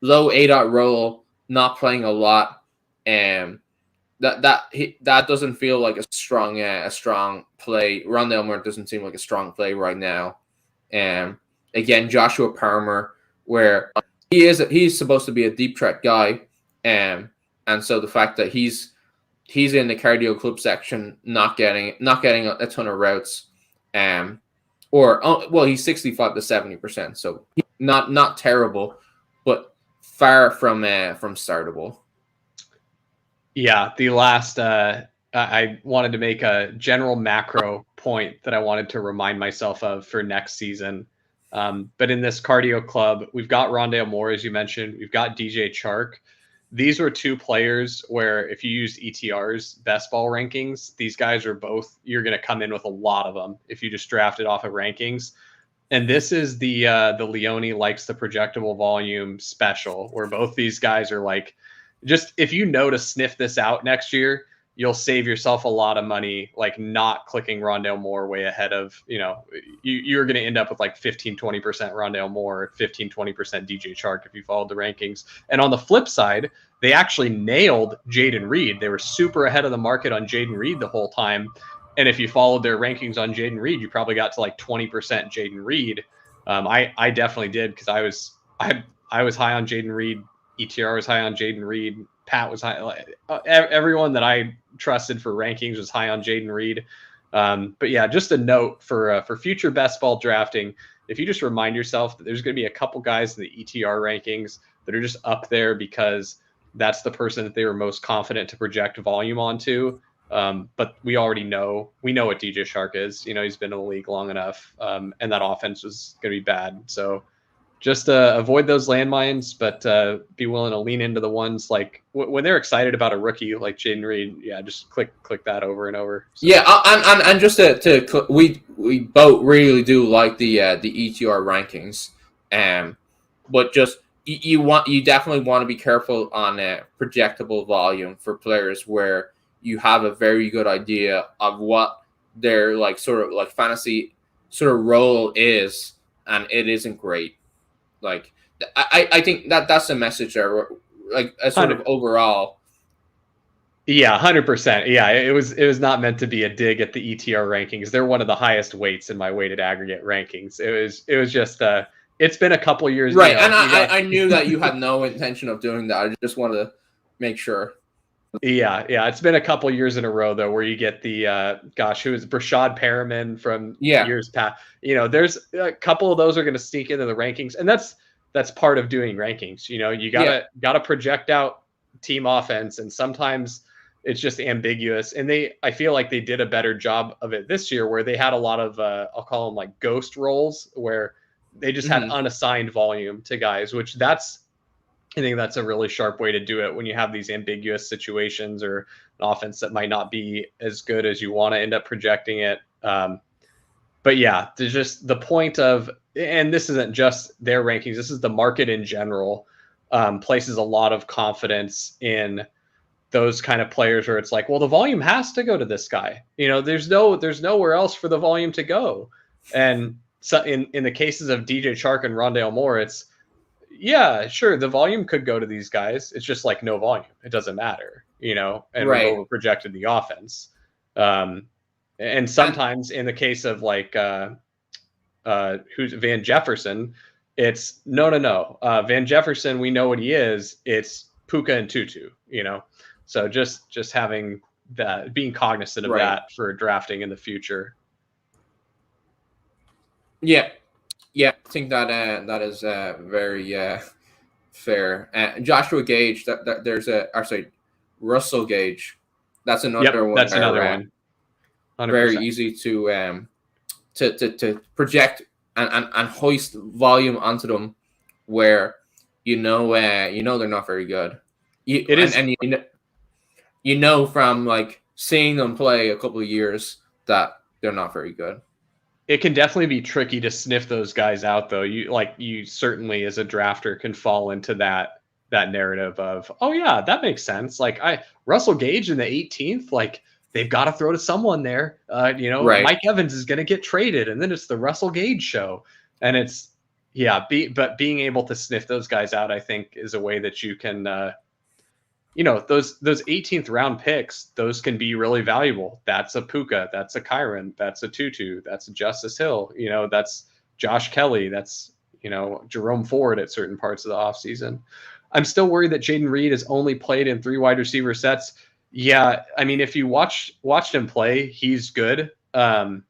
low A.dot role, not playing a lot, that doesn't feel like a strong play. Rondale Moore doesn't seem like a strong play right now. Again, Joshua Palmer, where he's supposed to be a deep threat guy, and so the fact that he's in the cardio club section, not getting a ton of routes, he's 65 to 70%, so not terrible, but far from startable. Yeah, the last I wanted to make a general macro point that I wanted to remind myself of for next season. But in this cardio club, we've got Rondale Moore, as you mentioned. We've got DJ Chark. These are two players where if you use ETR's best ball rankings, these guys are both, you're going to come in with a lot of them if you just draft it off of rankings. And this is the Leone likes the projectable volume special, where both these guys are like, just if you know to sniff this out next year, you'll save yourself a lot of money, like not clicking Rondale Moore way ahead of, you're going to end up with like 15-20% Rondale Moore, 15-20% DJ Chark if you followed the rankings. And on the flip side, they actually nailed Jaden Reed. They were super ahead of the market on Jaden Reed the whole time. And if you followed their rankings on Jaden Reed, you probably got to like 20% Jaden Reed. I definitely did, because I was high on Jaden Reed. ETR was high on Jaden Reed. Pat was high. Everyone that I trusted for rankings was high on Jaden Reed. But yeah, just a note for future best ball drafting. If you just remind yourself that there's going to be a couple guys in the ETR rankings that are just up there because that's the person that they were most confident to project volume onto. But we already know what DJ Chark is. He's been in the league long enough, and that offense was going to be bad. So just avoid those landmines, but be willing to lean into the ones like when they're excited about a rookie like Jaden Reed. Yeah, just click that over and over. So. Yeah, and just we both really do like the ETR rankings, but just you definitely want to be careful on projectable volume for players where you have a very good idea of what their like sort of like fantasy sort of role is, and it isn't great. Like I think that's the message there, like a sort of overall. Yeah, 100%. Yeah, it was not meant to be a dig at the ETR rankings. They're one of the highest weights in my weighted aggregate rankings. It was just it's been a couple years, right? And I knew that you had no intention of doing that. I just wanted to make sure. Yeah. It's been a couple years in a row though, where you get the who is Brashad Perriman from years past. There's a couple of those are going to sneak into the rankings, and that's part of doing rankings. You gotta project out team offense, and sometimes it's just ambiguous. And I feel like they did a better job of it this year, where they had a lot of I'll call them like ghost roles, where they just had unassigned volume to guys, which I think that's a really sharp way to do it when you have these ambiguous situations or an offense that might not be as good as you want to end up projecting it. But yeah, there's just the point of, and this isn't just their rankings, this is the market in general, places a lot of confidence in those kind of players where it's like, well, the volume has to go to this guy. There's nowhere else for the volume to go. And so in the cases of DJ Chark and Rondale Moore, it's, yeah, sure, the volume could go to these guys. It's just like no volume. It doesn't matter, and we over projected the offense. And sometimes in the case of like who's Van Jefferson, it's no. Van Jefferson, we know what he is. It's Puka and Tutu, So just having that, being cognizant of that for drafting in the future. Yeah. Yeah, I think that is very fair. Joshua Gage, Russell Gage. That's another one. That's another one. 100%. Very easy to project and hoist volume onto them, where they're not very good. From like seeing them play a couple of years that they're not very good. It can definitely be tricky to sniff those guys out, though. You certainly as a drafter can fall into that narrative of, oh yeah, that makes sense. Like Russell Gage in the 18th, like they've got to throw to someone there. Mike Evans is going to get traded, and then it's the Russell Gage show. And it's but being able to sniff those guys out, I think, is a way that you can those 18th round picks, those can be really valuable. That's a Puka, that's a Kyren, that's a Tutu, that's a Justice Hill, that's Josh Kelly, that's, Jerome Ford at certain parts of the offseason. I'm still worried that Jaden Reed has only played in 3 wide receiver sets. Yeah, I mean, if you watched him play, he's good. And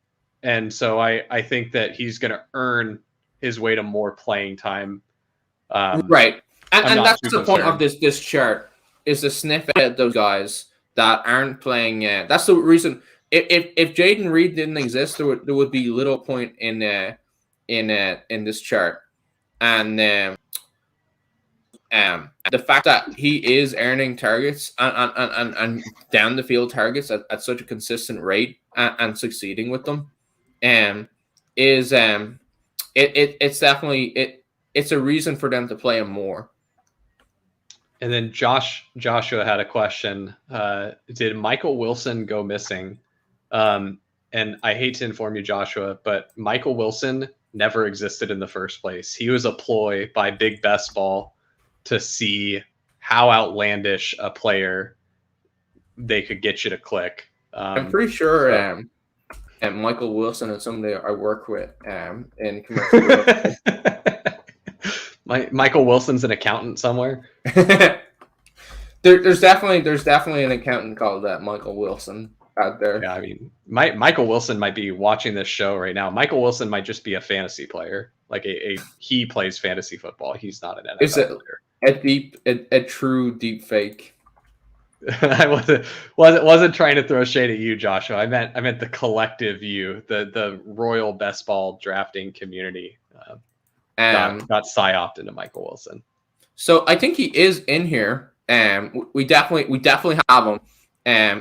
so I think that he's going to earn his way to more playing time. Right. And that's the point of this chart, is to sniff at those guys that aren't playing. That's the reason. If Jaden Reed didn't exist, there would be little point in this chart. And the fact that he is earning targets and down the field targets at such a consistent rate and succeeding with them, it's definitely it's a reason for them to play him more. And then Joshua had a question. Did Michael Wilson go missing? And I hate to inform you, Joshua, but Michael Wilson never existed in the first place. He was a ploy by Big Best Ball to see how outlandish a player they could get you to click. I'm pretty sure and Michael Wilson is somebody I work with in commercial. Michael Wilson's an accountant somewhere. There's definitely an accountant called Michael Wilson out there. Yeah, I mean, Michael Wilson might be watching this show right now. Michael Wilson might just be a fantasy player. Like he plays fantasy football. He's not an NFL player. A true deep fake. I wasn't trying to throw shade at you, Joshua. I meant the collective you, the Royal Best Ball drafting community. Got psyoped into Michael Wilson. So I think he is in here. We definitely have him.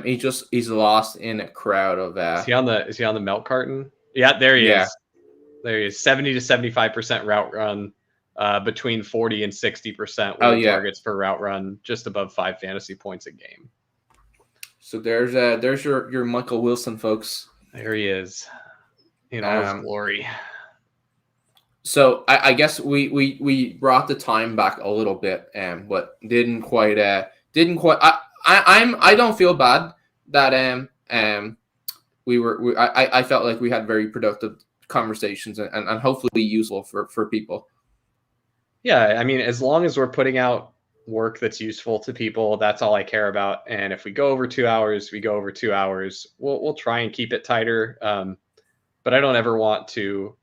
He's lost in a crowd of. Is he on the milk carton? Yeah, there he is. There he is. 70 to 75% route run, between 40 and 60% targets per route run, just above 5 fantasy points a game. So there's your Michael Wilson, folks. There he is, in all his glory. So I guess we brought the time back a little bit, but didn't quite. I don't feel bad that I felt like we had very productive conversations and hopefully useful for people. Yeah, I mean, as long as we're putting out work that's useful to people. That's all I care about. And if we go over 2 hours, we go over 2 hours. We'll try and keep it tighter. But I don't ever want to,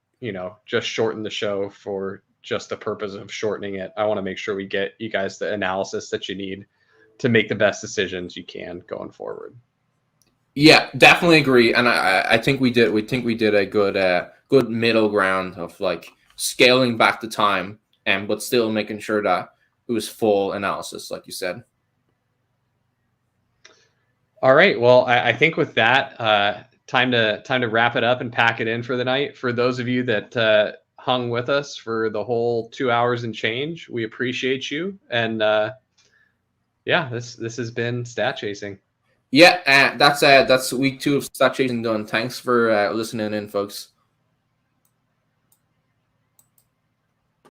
just shorten the show for just the purpose of shortening it. I want to make sure we get you guys the analysis that you need to make the best decisions you can going forward. Yeah, definitely agree. And I think we did. We think we did a good middle ground of like scaling back the time, but still making sure that it was full analysis, like you said. All right. Well, I think with that, time to wrap it up and pack it in for the night. For those of you that hung with us for the whole 2 hours and change, we appreciate you. And this has been Stat Chasing. Yeah, that's week 2 of Stat Chasing done. Thanks for listening in, folks.